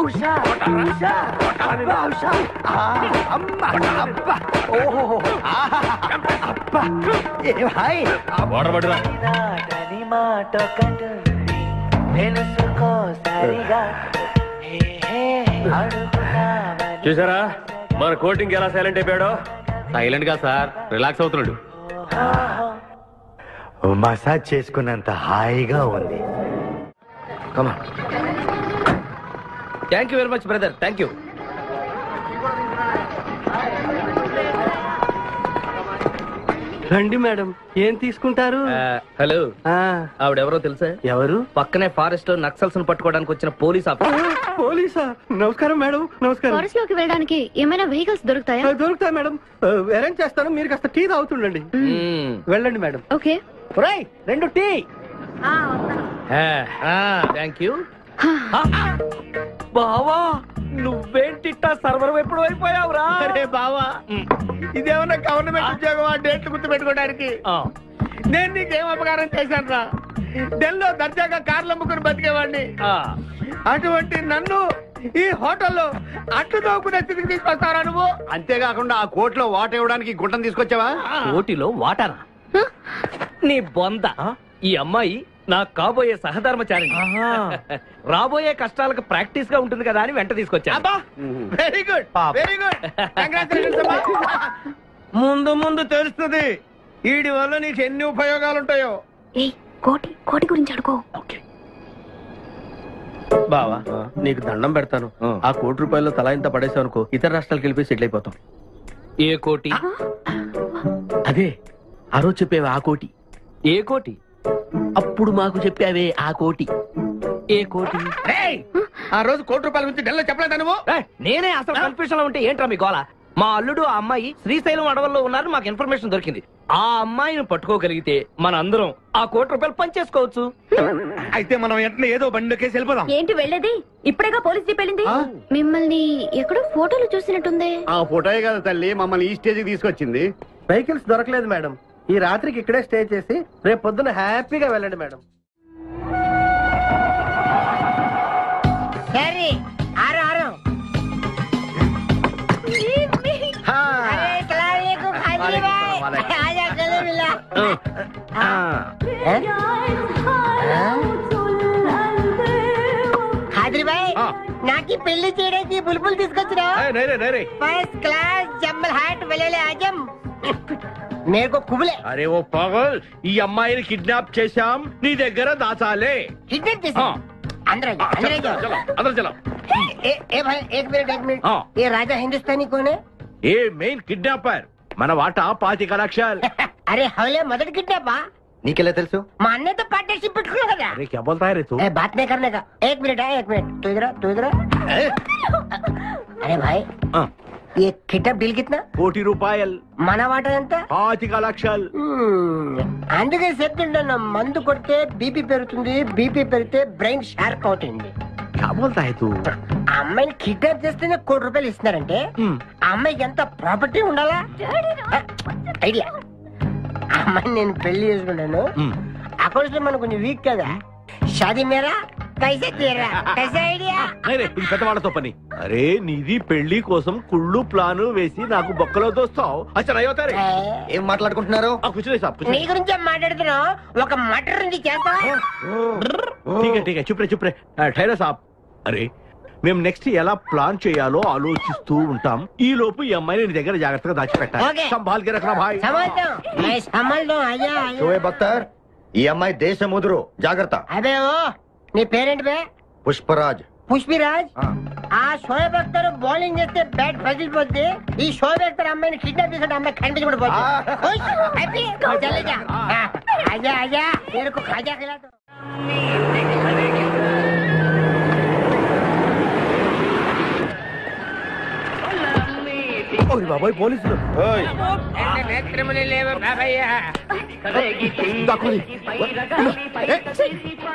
ఉషా ఉషా అబ్బా ఉషా అమ్మా అబ్బా ఓహో అబ్బా ఏ భాయ్ వాటర్ పట్టురా. మాట కట్టు తెలుసుకో సరిగా చూసారా మన కోటింగ్ ఎలా సైలెంట్ అయిపోయాడో? సైలెంట్ గా సార్, రిలాక్స్ అవుతున్నాడు. మసాజ్ చేసుకున్నంత హాయిగా ఉంది. Thank you very much brother, thank you. రండి మేడం, ఏం తీసుకుంటారు? హలో, ఆవిడెవరో తెలుసా? ఎవరు? పక్కనే ఫారెస్ట్ లో నక్సల్స్ పట్టుకోవడానికి వచ్చిన పోలీస్ ఆఫీసర్. పోలీసా? నమస్కారం మేడం. నమస్కారం. ఫారెస్ట్ లోకి వెళ్ళడానికి ఏమైనా వెహికల్స్ దొరుకుతాయా? దొరుకుతాయి మేడం, అరేంజ్ చేస్తాను. మీరు కాస్త టీ తాగుతుండండి. వెళ్ళండి madam. Okay. 2 tea. Thank you. బావా, నువ్వేంటిట్టా సర్వర్ ఎప్పుడు అయిపోయావురా? అరే బావా, ఇదేమన్నా గవర్నమెంట్ ఉద్యోగం? డేట్లు గుర్తు పెట్టుకోవడానికి. నేను నీకేం అపకారం చేశాను రా? ఢిల్లీలో దర్జాగా కార్లు అమ్ముకుని బతికేవాడిని. అటువంటి నన్ను ఈ హోటల్లో అట్లు తోకునే స్థితికి తీసుకొస్తారా నువ్వు? అంతేకాకుండా ఆ కోర్టులో వాట ఇవ్వడానికి గుంటను తీసుకొచ్చావా? కోటిలో వాటారా? నీ బొంద. ఈ అమ్మాయి నాకు కాబోయే సహధర్మచారి. రాబోయే కష్టాలకు ప్రాక్టీస్ గా ఉంటుంది కదా అని వెంట తీసుకొచ్చా. Very good, very good. ముందు ముందు తెలుస్తుంది వీడి వల్ల నీకు ఎన్ని ఉపయోగాలు ఉంటాయో. కోటి గురించి అడుకో. బావా, నీకు దండం పెడతాను. ఆ ₹1 తలా ఇంత పడేసావు అనుకో, ఇతర రాష్ట్రాలకు వెళ్ళిపోయి సెటిల్ అయిపోతాం. ఏ కోటి? అదే ఆ రోజు చెప్పేవే ఆ కోటి. ఏ కోటి? అప్పుడు మాకు చెప్పావే ఆ కోటి. ఏ కోటి? ఆ రోజు ₹1 గురించి ఢిల్లీలో చెప్పలేదా నువ్వు? నేనే అసలు కన్ఫ్యూజన్ లో ఉంటే ఏంట్రా మీ గోల? మా అల్లుడు ఆ అమ్మాయి శ్రీశైలం అడవుల్లో ఉన్నారు, మాకు ఇన్ఫర్మేషన్ దొరికింది. ఆ అమ్మాయిని పట్టుకోగలిగితే మన అందరం ఆ ₹1 పనిచేసుకోవచ్చు. అయితే మనం వెంటనే ఏదో బండికేసి వెళ్ళిపోదాం. ఏంటి వెళ్ళేది? ఇప్పుడేగా పోలీస్ జీప్ వెళ్ళింది. మిమ్మల్ని ఎక్కడో ఫోటోలు చూసినట్టుంది. ఆ ఫోటోయే కదా తల్లి మమ్మల్ని ఈ స్టేజ్ కి తీసుకొచ్చింది. వెహికల్స్ దొరకలేదు మేడం. ఈ రాత్రికి ఇక్కడే స్టే చేసి రేపు పొద్దున హ్యాపీగా వెళ్ళండి మేడం. నాకు పెళ్లి చేయడానికి బుల్బుల్ తీసుకొచ్చినా? ఫస్ట్ క్లాస్ జంబల్ హాట్ వెళ్ళలే ఆజం మేరకు కుబులే. అరే ఓ పాగల్, ఈ అమ్మాయిని కిడ్నాప్ చేశాం, నీ దగ్గర దాచాలే. కిడ్నాప్ చేశాం? अंदर चलो। ए भाई एक मिनट ये राजा हिंदुस्तानी कौन है? ये मेन किडनैपर మన వాటా 25 లక్షలు. अरे हवले मदद किडनैपा నీకెలా తెలుసు? మా అన్నతో పార్ట్నర్షిప్ పెట్టుకున్నా కదా. अरे क्या बोलता है रे तू? बात नहीं करने का. एक मिनट तू इधर अरे भाई ये किडनैप डील कितना? ₹1,00,00,000. మన వాటా ఎంత? 25 లక్షలు. అందుకే చెప్తుంటాను, మందు కొడితే బీపీ పెరుగుతుంది, బీపీ పెరిగితే బ్రెయిన్ షార్ప్ అవుతుంది. क्या बोलता है तू? అమ్మాయిని కిడ్నాప్ చేస్తేనే ₹1,00,00,000 ఇస్తున్నారంటే ఆ అమ్మాయికి ఎంత ప్రాపర్టీ ఉండాలా? ఐడియా. అమ్మాయిని నేను పెళ్లి చేసుకున్నాను, అకౌంట్స్ మనం కొంచెం వీక్ కదా. షాదీ మేరా కైసే తీరా కైసే ఐడియా? ఇది పెద్దవాళ్ళతో పని. అరే నీది పెళ్లి కోసం కుళ్ళు ప్లాను వేసి నాకు బొక్కలో దోస్తావు. అచ్చరే ఏం మాట్లాడుకుంటున్నారు? నీ గురించే మాట్లాడుతున్నావు. ఒక మటర్ ఉంది చేస్తావా? చుప్రే ఠైరా సాబ్. అరే మేము నెక్స్ట్ ఎలా ప్లాన్ చేయాలో ఆలోచిస్తూ ఉంటాం. ఈ లోపు ఈ అమ్మాయిని నీ దగ్గర జాగ్రత్తగా దాచిపెట్టాలి. సంభాల్కి రఖనా భాయ్. షోయబ్ అఖ్తర్, ఈ అమ్మాయి దేశముదురు, జాగ్రత్త. అదే నీ పేరేంటి బే? పుష్పరాజ్. పుష్పిరాజ్ ఆ షోయబ్ అఖ్తర్ బౌలింగ్ చేస్తే బ్యాట్ పగిలిపోద్ది. ఈ షోయబ్ అఖ్తర్ అమ్మాయిని కిడ్నాప్ చేసిన అమ్మాయి కనిపించబడిపోతుంది. ఆజా ఆజా మేరకు ఖాజా ఖిలా దో. బాబాయ్ పోలీసులు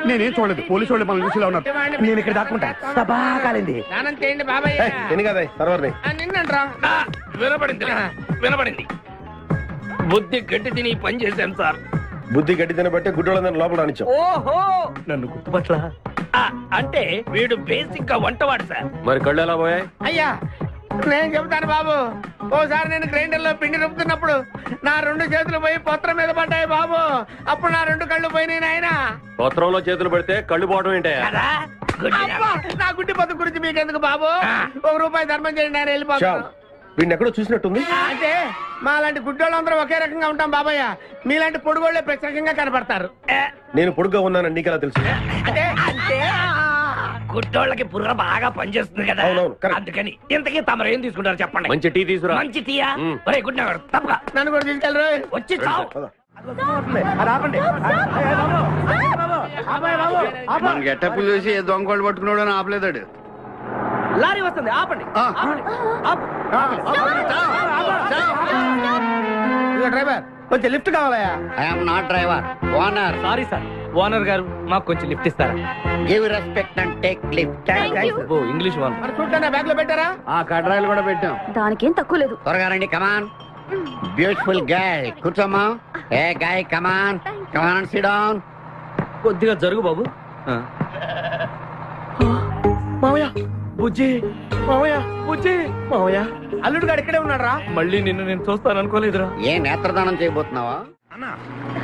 నేనేం చూడలేదు పోలీసు వాళ్ళు మన చూసిలా ఉన్నారు. నేను ఇక్కడ దాక్కుంటా సభా కాలింది. వినపడింది బుద్ధి గట్టి తిని పని చేశాను సార్. బుద్ధి గట్టి తినబట్టే గుడ్డోళ్ళందరినీ లోపల రానిచ్చాం. ఓహో నన్ను గుర్తుపట్ల అంటే వీడు బేసిక్ గా వంటవాడు సార్. మరి కళ్ళు ఎలా పోయాయి? అయ్యా నేను చెబుతాను బాబు. ఓసారి నేను గ్రైండర్ లో పిండి రుబ్బుతున్నప్పుడు నా 2 చేతులు పోయి పత్రం మీద పడ్డాయి బాబు. అప్పుడు నా 2 కళ్ళు పోయినాయి నాయన. పత్రంలో చేతులు పెడితే కళ్ళు పోవడం ఏంటే? నా గుడ్డి పత్రం గురించి మీకెందుకు బాబు? ₹1 ధర్మం చేయండి ఆయన వెళ్ళిపోతాను. వీడిని ఎక్కడో చూసినట్టుంది. అంటే మా లాంటి గుడ్డోళ్ళందరూ ఒకే రకంగా ఉంటాం బాబయ్య. మీలాంటి పొడుగోళ్లే ప్రత్యేకంగా కనపడతారు. నేను పొడుగ్గా ఉన్నానని నీకెలా తెలుసు? అంటే గుడ్డోళ్ళకి బుర్ర బాగా పనిచేస్తుంది కదా, అందుకని. ఇంతకీ తమరు ఏం తీసుకుంటారు చెప్పండి. మంచి టీ తీసుకురా. మంచి టీయా? ఒరే గుడ్ నగర్ తప్పగా నన్ను కూడా తీసుకెళ్ళరు. వచ్చి చావు. మన గెటప్పులు చూసి ఏ దొంగోళ్ళు పట్టుకున్నాడు అని ఆపలేదాడు. లారీ వస్తుంది ఆపండి. డ్రైవర్ కొంచెం లిఫ్ట్ కావాలయా? I'm not driver, owner. Sorry sir, owner గారు మాకు కొంచెం లిఫ్ట్ ఇస్తారా? Give respect and take lift. English one. మరి చూడండి బ్యాగ్ లో పెట్టారా? కడ్రాయిలు కూడా పెట్టాం. దానికేం తక్కువ లేదు. త్వరగా రండి, కమాన్. బ్యూటిఫుల్ గర్ల్, కూర్చోమ్మా. ఏ గాయ్, కమాన్ కమాన్, సిట్ డౌన్. కొద్దిగా జరుగు బాబు. మామయ్య బుజ్జి, మామయ్య బుజ్జి, మామయ్య అల్లుడు గారు ఇక్కడే ఉన్నాడు రా. మళ్ళీ నిన్ను నేను చూస్తాను అనుకోలేదురా. ఏ నేత్రదానం చేయబోతున్నావా?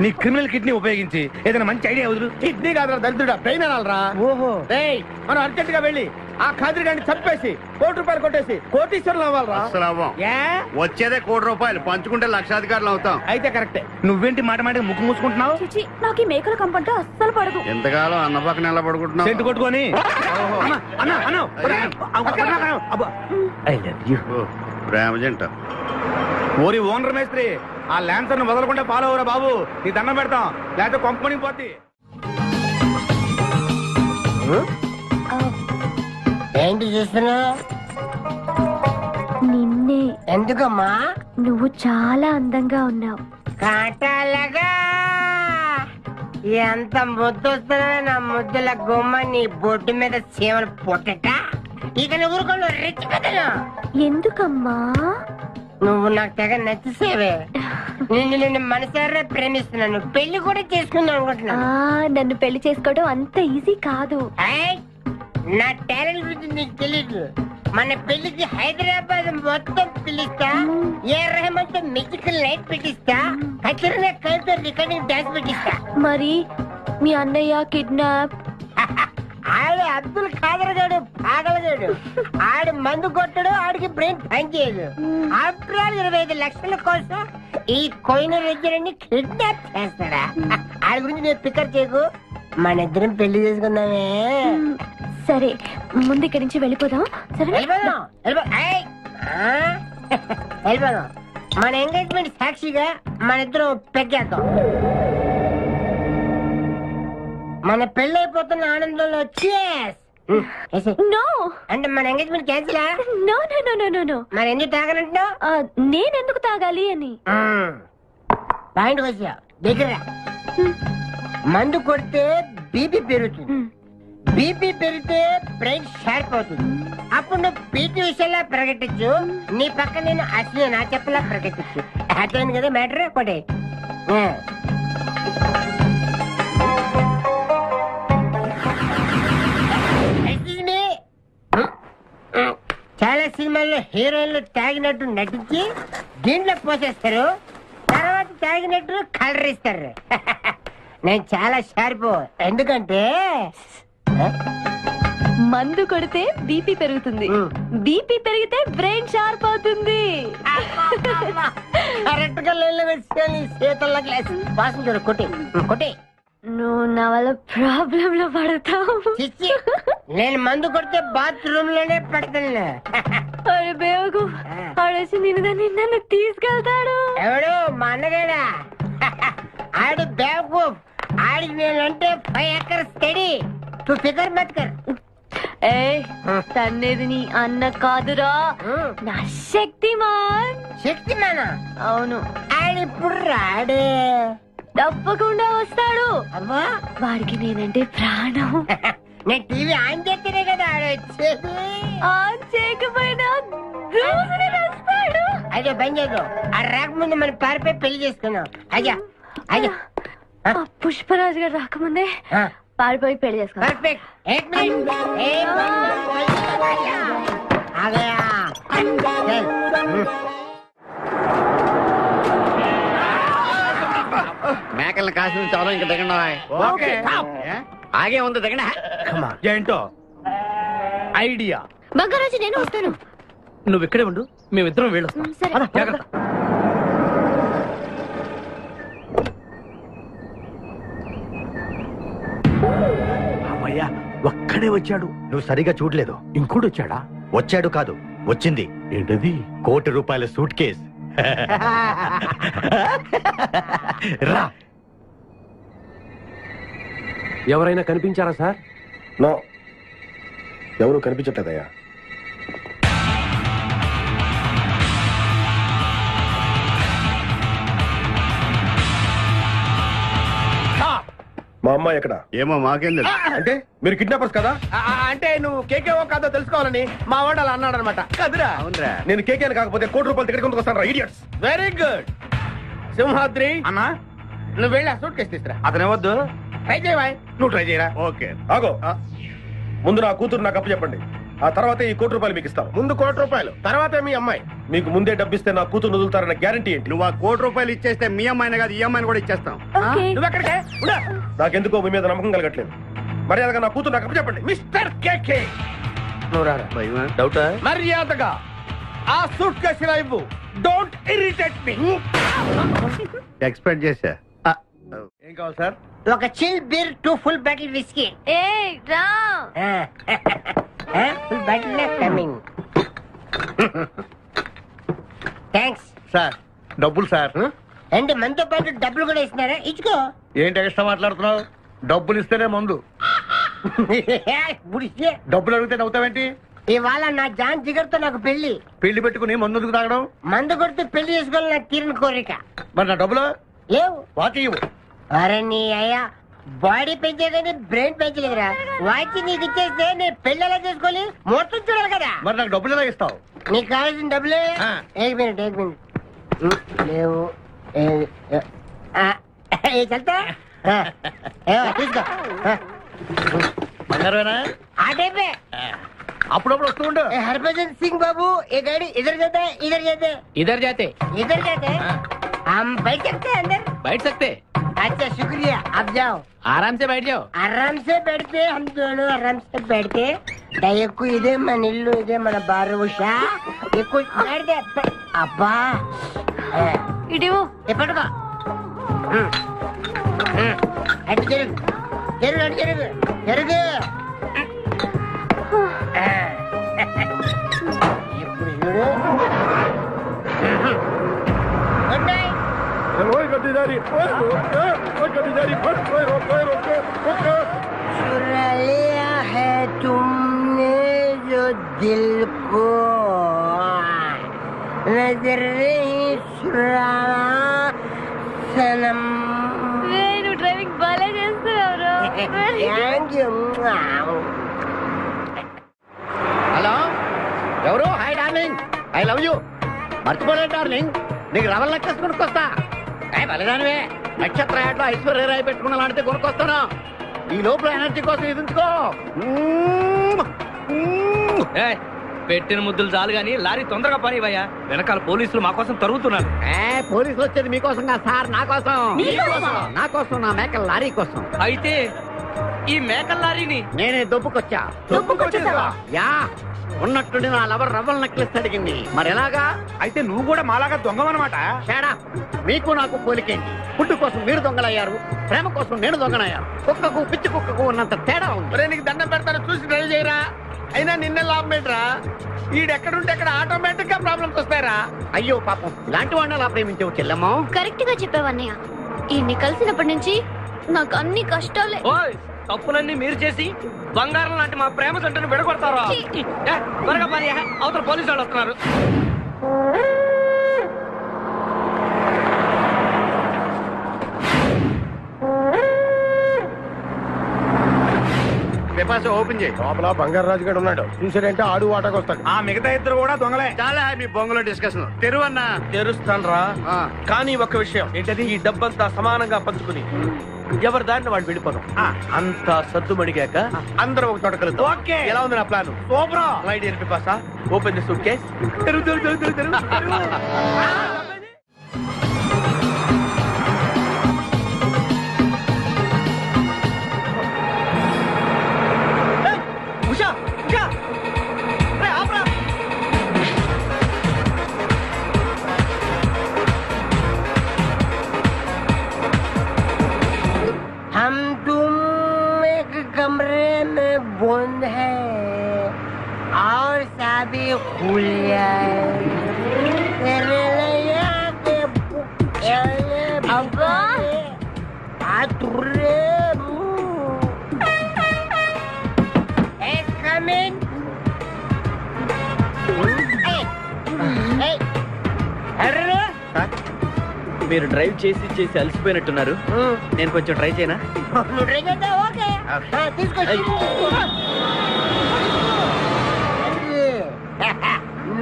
నీ క్రిమినల్ కిడ్నీ ఉపయోగించి ఏదైనా మంచి ఐడియా వదులు. కిడ్నీ కాదురా దరిద్రుడా, బ్రెయిన్ అనాలరా. ఓహో, మనం అర్జెంట్ గా వెళ్ళి ఆ ఖాద్రి గారిని చంపేసి ₹1 కొట్టేసి కోటీశ్వరులు అవ్వాలరా. అసలు అవ్వం. వచ్చేదే ₹1 పంచుకుంటే లక్షాధికారులు అవుతాం. అయితే కరెక్టే. నువ్వేంటి మాట మాట ముక్కు మూసుకుంటున్నావు? నాకు ఈ మేకల కంపంటే అస్సలు పడదు. ఎంతకాలం అన్న పక్కన ఎలా పడుకుంటున్నావు? సెంటు కొట్టుకొని. ప్రేమ జంట. ఓరి ఓనర్ మేస్త్రి, ఆ ల్యాన్సర్ ను వదలకుండా ఫాలో అవరా బాబు. నీ దండం పెడతాం, లేకపోతే కొంపని పోతి. ఏంటి చూస్తున్నా? నిన్నే. ఎందుకమ్మా? నువ్వు చాలా అందంగా ఉన్నావు. కాటాలగా ఎంత ముద్దు వస్తున్నా నా ముద్దుల గుమ్మ నీ బొడ్డు మీద చీమలు పొట్టట. ఇక నువ్వు ఊరుకోను రెచ్చి పెద్దను. ఎందుకమ్మా? నువ్వు నాకు తెగ నచ్చేసేవే. నిన్ను మనసారా ప్రేమిస్తున్నాను. పెళ్లి కూడా చేసుకుందాం అనుకుంటున్నా. నన్ను పెళ్లి చేసుకోవడం అంత ఈజీ కాదు. నా టాలెంట్ గురించి నీకు తెలీదు. మన పెళ్లికి హైదరాబాద్ మొత్తం పిలుస్తా. ఏ రెహమాన్ తో మ్యూజికల్ నైట్ పెట్టిస్తా. ఖచ్చితంగా కలితో రికార్డింగ్ డాన్స్ పెట్టిస్తా. మరి మీ అన్నయ్య కిడ్నాప్? ఆడు అబ్దుల్ ఖాదర్ గాడు పాగలగాడు. ఆడు మందు కొట్టడు, ఆడికి బ్రెయిన్ పనిచేయదు. ఆఫ్టర్ ఆల్ 25 లక్షల కోసం ఈ కోయిన రెడ్డిని కిడ్నాప్ చేస్తాడా? ఆడి గురించి నేను పికర్ చేయకు. మన ఇద్దరం పెళ్లి చేసుకుందామే. సరే, ముందు ఇక్కడి నుంచి వెళ్ళిపోదాం. సరే, వెళ్ళిపోదాం. మన ఎంగేజ్మెంట్ సాక్షిగా మన ఇద్దరం పెగ్గేద్దాం. మన పెళ్ళైపోతున్న ఆనందంలో నో అంటే మన engagement cancel. No no no no no no. మరి ఎందుకు తాగనంటున్నావు? నేనెందుకు తాగాలి అని. పాయింట్ వచ్చా దగ్గర. మందు కొడితే బీపీ పెరుగుతుంది. బీపీ పెరిగితే బ్రెయిన్ షార్ప్ అవుతుంది. అప్పుడు నువ్వు పీటీ విషయంలో ప్రకటించు, నీ పక్క నేను అసలు నా చెప్పలా ప్రకటించు. అర్థమైంది కదా మ్యాటర్? ఒకటి చాలా సినిమాల్లో హీరోయిన్లు తాగినట్టు నటించి దీంట్లో పోసేస్తారు. తర్వాత తాగినట్టు కలర్ ఇస్తారు. నేను చాలా షార్ప్. ఎందుకంటే మందు కొడితే బీపీ పెరుగుతుంది, బీపీ పెరిగితే బ్రెయిన్ షార్ప్ అవుతుంది. కరెక్ట్ గా లైన్లో వచ్చి చేతుల్లో గ్లాస్ వాసన చూడు. కొట్టి కొట్టి నువ్వు నా వల్ల ప్రాబ్లం లో పడతావు. నేను మందు కొడితే బాత్రూమ్ లోనే పెడతాను. అరే బేవకు ఆడేసి నిన్ను తీసుకెళ్తాడు. ఎవడు మా అన్నగాడా? ఆడు బేవకు. ఆడికి నేనంటే 5 acres స్టడీ. తు ఫికర్ మత్ కర్. ఏ తన్నేది నీ అన్న కాదురా, నా శక్తిమాన్. శక్తిమానా? అవును. ఆడిప్పుడు రాడే. తప్పకుండా వస్తాడు. అమ్మా వాడికి నేనంటే ప్రాణం. నేను టీవీ ఆన్ చేస్తేనే కదా ఆడ వచ్చేది. ఆన్ చేయకపోయినా దూసుని వస్తాడు. అదే బంద్ చేద్దాం. ఆ రాకముందు మనం పారిపోయి పెళ్లి చేసుకున్నాం. అయ్యా అయ్యా పుష్పరాజు గారు రాకముందే పారిపోయి పెళ్లి చేసుకున్నాం. పర్ఫెక్ట్. एक मिनट आ गया. మేకల్ని కాసిన చాలా ఇంకా దిగండి. ఆగే ఉంది దిగండి. ఏంటో ఐడియా. బంగారాజు నేను వస్తాను. నువ్వు ఇక్కడే ఉండు, మేమిద్దరం వెళ్ళొస్తాం. జాగ్రత్త. అమ్మయ్యా ఒక్కడే వచ్చాడు. నువ్వు సరిగా చూడలేదు. ఇంకోటి వచ్చాడా? వచ్చాడు కాదు, వచ్చింది. ఏంటది? ₹1 కోటి సూట్ కేస్. రా. ఎవరైనా కనిపించారా సార్? నో, ఎవరు కనిపించట్లేదయ్యా. మా అమ్మాయి ఎక్కడ? ఏమో మాకేం తెలుసు. అంటే మీరు కిడ్నాపర్స్ కదా? అంటే నువ్వు కేకేఓ కాదో తెలుసుకోవాలని మా వాడు అలా అన్నాడు అనమాట. కదురా? అవునరా. నేను కేకేని కాకపోతే ₹1 కోటి టికెట్ కొందుకు వస్తాను. ఇడియట్స్. Very good. సింహాద్రి అన్నా నువ్వు వెళ్ళి ఆ సూట్ కేసు తీసుకురా. అతనే వద్దు. ట్రై చేయవా? నువ్వు ట్రై చేయరా. ఓకే. ఆగో. ముందు నా కూతురు నాకు అప్పు చెప్పండి. ఆ తర్వాత ఈ ₹1 కోటి మీకు ఇస్తాను. ముందు ₹1 తర్వాత మీ అమ్మాయి. మీకు ముందే డబ్బిస్తే నా కూతురు వదులుతారన్న గ్యారంటీ ఏంటి? నువ్వు ఆ ₹1 ఇచ్చేస్తే మీ అమ్మాయిని కాదు ఈ అమ్మాయిని కూడా ఇచ్చేస్తాం. నువ్వు ఎక్కడికే? నాకెందుకో మీ మీద నమ్మకం కలగట్లేదు. మర్యాదగా నా కూతురు నాకు అప్పు చెప్పండి. మిస్టర్ కేకే నువ్వు రారా. డౌటా? మర్యాదగా ఆ సూట్ కేసు ఇలా ఇవ్వు. Don't irritate me. ఎక్స్పెక్ట్ చేశా. ఏం కావాలి సార్? ఒక chill beer 2 full bottle whisky. ఏ రా. Full bottle coming. Thanks sir డబ్బులు సార్. అంటే మనతో పాటు డబ్బులు కూడా ఇస్తున్నారా? ఇచ్చుకో. ఏంటి ఎక్స్ట్రా మాట్లాడుతున్నావు? డబ్బులు ఇస్తేనే మందు. డబ్బులు అడిగితే నవ్వుతావేంటి? ఇవాళ నా జాన్ జిగర్తో నాకు పెళ్లి. పెళ్లి పెట్టుకుని మందు ఎందుకు తాగడం? మందు కొడితే పెళ్లి చేసుకోవాలి నాకు తీరిన కోరిక. మరి నా డబ్బులు లేవు. వాకి ఇవ్వు. అరే నీ అయ్యా బాడీ పెంచే కానీ బ్రెయిన్ పెంచలేదురా. వాచి నీకు ఇచ్చేస్తే నేను పెళ్లి ఎలా చేసుకోవాలి? మొత్తం చూడాలి కదా. మరి నాకు డబ్బులు ఎలా ఇస్తావు? నీకు కావాల్సిన డబ్బులే. ఏక్ మినిట్ లేవు. చల్తా తీసుకో. బంగారమేనా? ఆ టైపే. అప్పుడప్పుడు వస్తూ ఉండు. हरभजन सिंह बाबू ये गाड़ी इधर जाता है इधर जाते हैं इधर जाते हम बैठ सकते हैं अंदर? बैठ सकते. अच्छा शुक्रिया. आप जाओ. आराम से बैठ जाओ. आराम से बैठते हम दोनों आराम से बैठते. दयकु इधे मन इल्लू इधे मन बारुषा ये कुछ बैठ दे. अब्बा ఇడివో ये पटका अट जरुग जरुग जरुग जरुग गुड नाइट. चुरा लिया है तुमने जो दिल को नजर नहीं चुराना सनम. నువ్వు డ్రైవింగ్ బాగా చేస్తున్నావు. Thank you. హలో ఎవరు? Hi darling, I love you. మర్చిపోలేదు డార్లింగ్, నీకు రవల్ నెక్లెస్ కొనుక్కొస్తా. బలిదానివే, నక్షత్ర యాడ్లో ఐశ్వర్యరాయ్ పెట్టుకున్న లాంటిది కొనుక్కొస్తాను. ఈ లోపల ఎనర్జీ కోసం ఎదుంచుకో. పెట్టిన ముద్దులు చాలు గాని లారీ తొందరగా పనివయ్యా. వెనకాల పోలీసులు మా కోసం తరుగుతున్నారు. పోలీసులు వచ్చేది మీకోసం కాదు సార్, నా కోసం. నా కోసం, నా మేకల లారీ కోసం. అయితే ఈ మేకల లారీని నేనే దొబ్బుకొచ్చా. దొబ్బుకొచ్చేసావా? యా, ఉన్నట్టుండి నా లవర్ రవ్వల నెక్లెస్ అడిగింది. మరి ఎలాగా? అయితే నువ్వు కూడా మాలాగా దొంగవన్నమాట. షేడా, మీకు నాకు పోలికేంటి? ఫుడ్ కోసం మీరు దొంగలయ్యారు, ప్రేమ కోసం నేను దొంగనయ్యాను. కుక్కకు పిచ్చి కుక్కకు ఉన్నంత తేడా ఉంది. నీకు దండం పెడతాను, చూసి డ్రైవ్ చేయరా. అయినా నిన్న లాభం ఏంట్రా? ఈడెక్కడుంటే అక్కడ ఆటోమేటిక్ గా ప్రాబ్లమ్స్ వస్తాయరా. అయ్యో పాపం, ఇలాంటి వాడిని అలా ప్రేమించావు చెల్లెమ్మా. కరెక్ట్ గా చెప్పావన్నయ్య. ఈయన్ని కలిసినప్పటి నుంచి నాకు అన్ని కష్టాలే. తప్పులన్నీ మీరు చేసి బంగారం లాంటి మా ప్రేమ జంటను విడగొడతారా? త్వరగా పని, అవతల పోలీసు వాళ్ళు వస్తున్నారు. ఓపెన్ చేయి. లోపల బంగారు రాజు గారు ఉన్నాడు. చూసాడంటే ఆడు వాటకు వస్తాడు. ఆ మిగతా ఇద్దరు కూడా దొంగలే. చాలా మీ బొంగులో డిస్కషన్. తెరువన్నా తెరుస్తాను రా. కానీ ఒక విషయం ఏంటది, ఈ డబ్బంతా సమానంగా పంచుకుని ఎవరి దారిని వాళ్ళు వెళ్ళిపోదాం. అంతా సద్దుమడిగాక అందరం ఒక చోట కలుద్దాం. ఓకే. ఎలా ఉంది నా plan? Super. My dear పిపాసా, open the suit case. हम तुम एक कमरे में बंद है और सभी खुल जाए तेरे लिए के अब्बा आतुरे एक कमिंग మీరు డ్రైవ్ చేసి చేసి అలసిపోయినట్టున్నారు. నేను కొంచెం ట్రై చేయనా?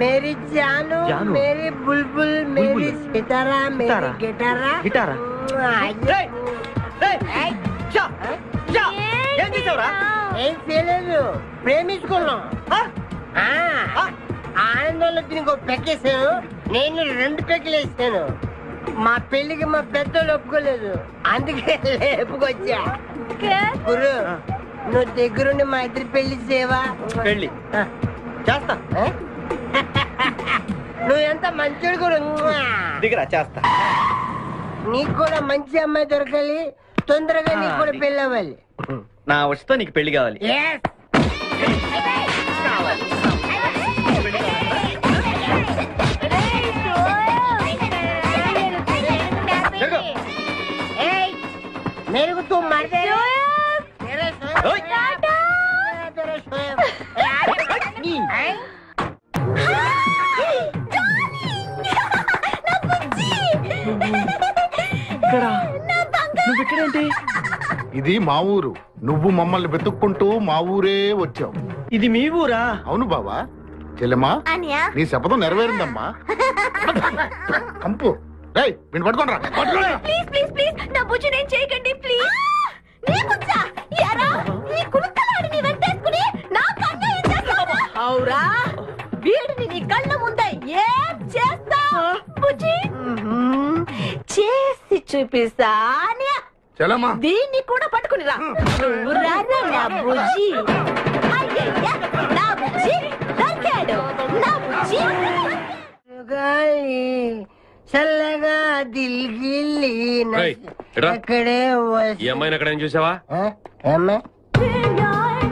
मेरी जानू, मेरी बुलबुल, मेरी सितारा, मेरी गिटारा. ఏం చేసావురా? ఏం చేయలేదు, ప్రేమించుకున్నాం. ఆనందంలో దీనికి ఒక పెక్కేసాను, నేను 2 పెక్కలు వేసాను. మా పెళ్లికి మా పెద్దలు ఒప్పుకోలేదు, అందుకే లేపుకొచ్చా. గురు, నువ్వు దగ్గరుండి మా ఇద్దరి పెళ్లి చేయవా? పెళ్లి చేస్తా. నువ్వు ఎంత మంచోడు గురు. దిగరా, చేస్తా. నీకు కూడా మంచి అమ్మాయి దొరకాలి, తొందరగా నీకు కూడా పెళ్లి అవ్వాలి. నా వస్తే నీకు పెళ్లి కావాలి. मेरे को तुम मार दे నువ్వెక్కడేంటి? ఇది మా ఊరు. నువ్వు మమ్మల్ని వెతుక్కుంటూ మా ఊరే వచ్చావు. ఇది మీ ఊరా? అవును బావా. చెల్లెమ్మా, నీ శపథం నెరవేరిందమ్మా. కంపు రేయ్, వీడిని పట్టుకోండి రా. ప్లీజ్ ప్లీజ్ ప్లీజ్ నా బుజ్జి నేను చేయకండి ప్లీజ్. నీకొచ్చా యారా ఈ కుడుకలాడిని వెంటేసుకుని నా కన్ను చేస్తావా? అవురా, వీడిని నీ కళ్ళ ముందే ఏం చేస్తా బుజ్జి? చేసి చూపిస్తానే. చెల్లమ్మా, దీన్ని కూడా పట్టుకుని రా. నువ్వు రారా నా బుజ్జి. అయ్యయ్య, నా బుజ్జి దొరికాడు. నా బుజ్జి చల్లగా దిల్గిల్లి అక్కడే ఈ అమ్మాయిని అక్కడ ఏం చూసావా?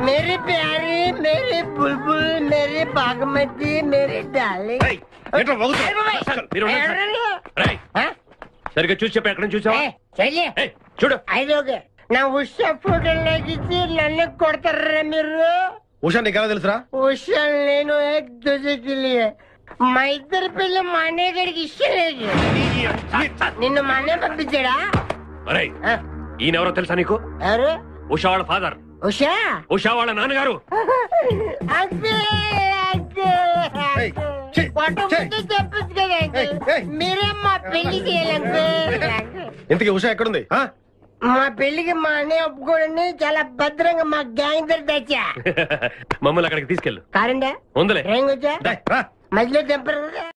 मेरी प्यारी, मेरी बुलबुल, मेरी बागमती, मेरी डार्लिंग. సరిగ్గా చూసి చెప్పి ఎక్కడ చూసావా? చూడు, ఐదోగే నా ఉషా ఫోటోలు లాగిచ్చి నన్ను కొడతారా మీరు? ఉషా నీకు ఎలా తెలుసురా? ఉషా నేను ఏక్ దూజేకి లియే. మా ఇద్దరి పిల్ల మా అన్నయ్య గడికి ఇష్టం లేదు. నిన్ను మా అన్నయ్య పంపించాడా? ఈయనెవరో తెలుసా నీకు? ఎవరు? ఉషా వాళ్ళ ఫాదర్. ఉషా? ఉషా వాళ్ళ నాన్నగారు. చెప్పచ్చు కదా, మీరే మా పెళ్లి చేయాలంటే. ఇంతకీ ఉషా ఎక్కడుంది? మా పెళ్లికి మా అన్నయ్య ఒప్పుకోండి, చాలా భద్రంగా మా గ్యాంగ్ దగ్గర తెచ్చా. మమ్మల్ని అక్కడికి తీసుకెళ్ళు. కారండా ఉందలే. మధ్యలో తెంపరు.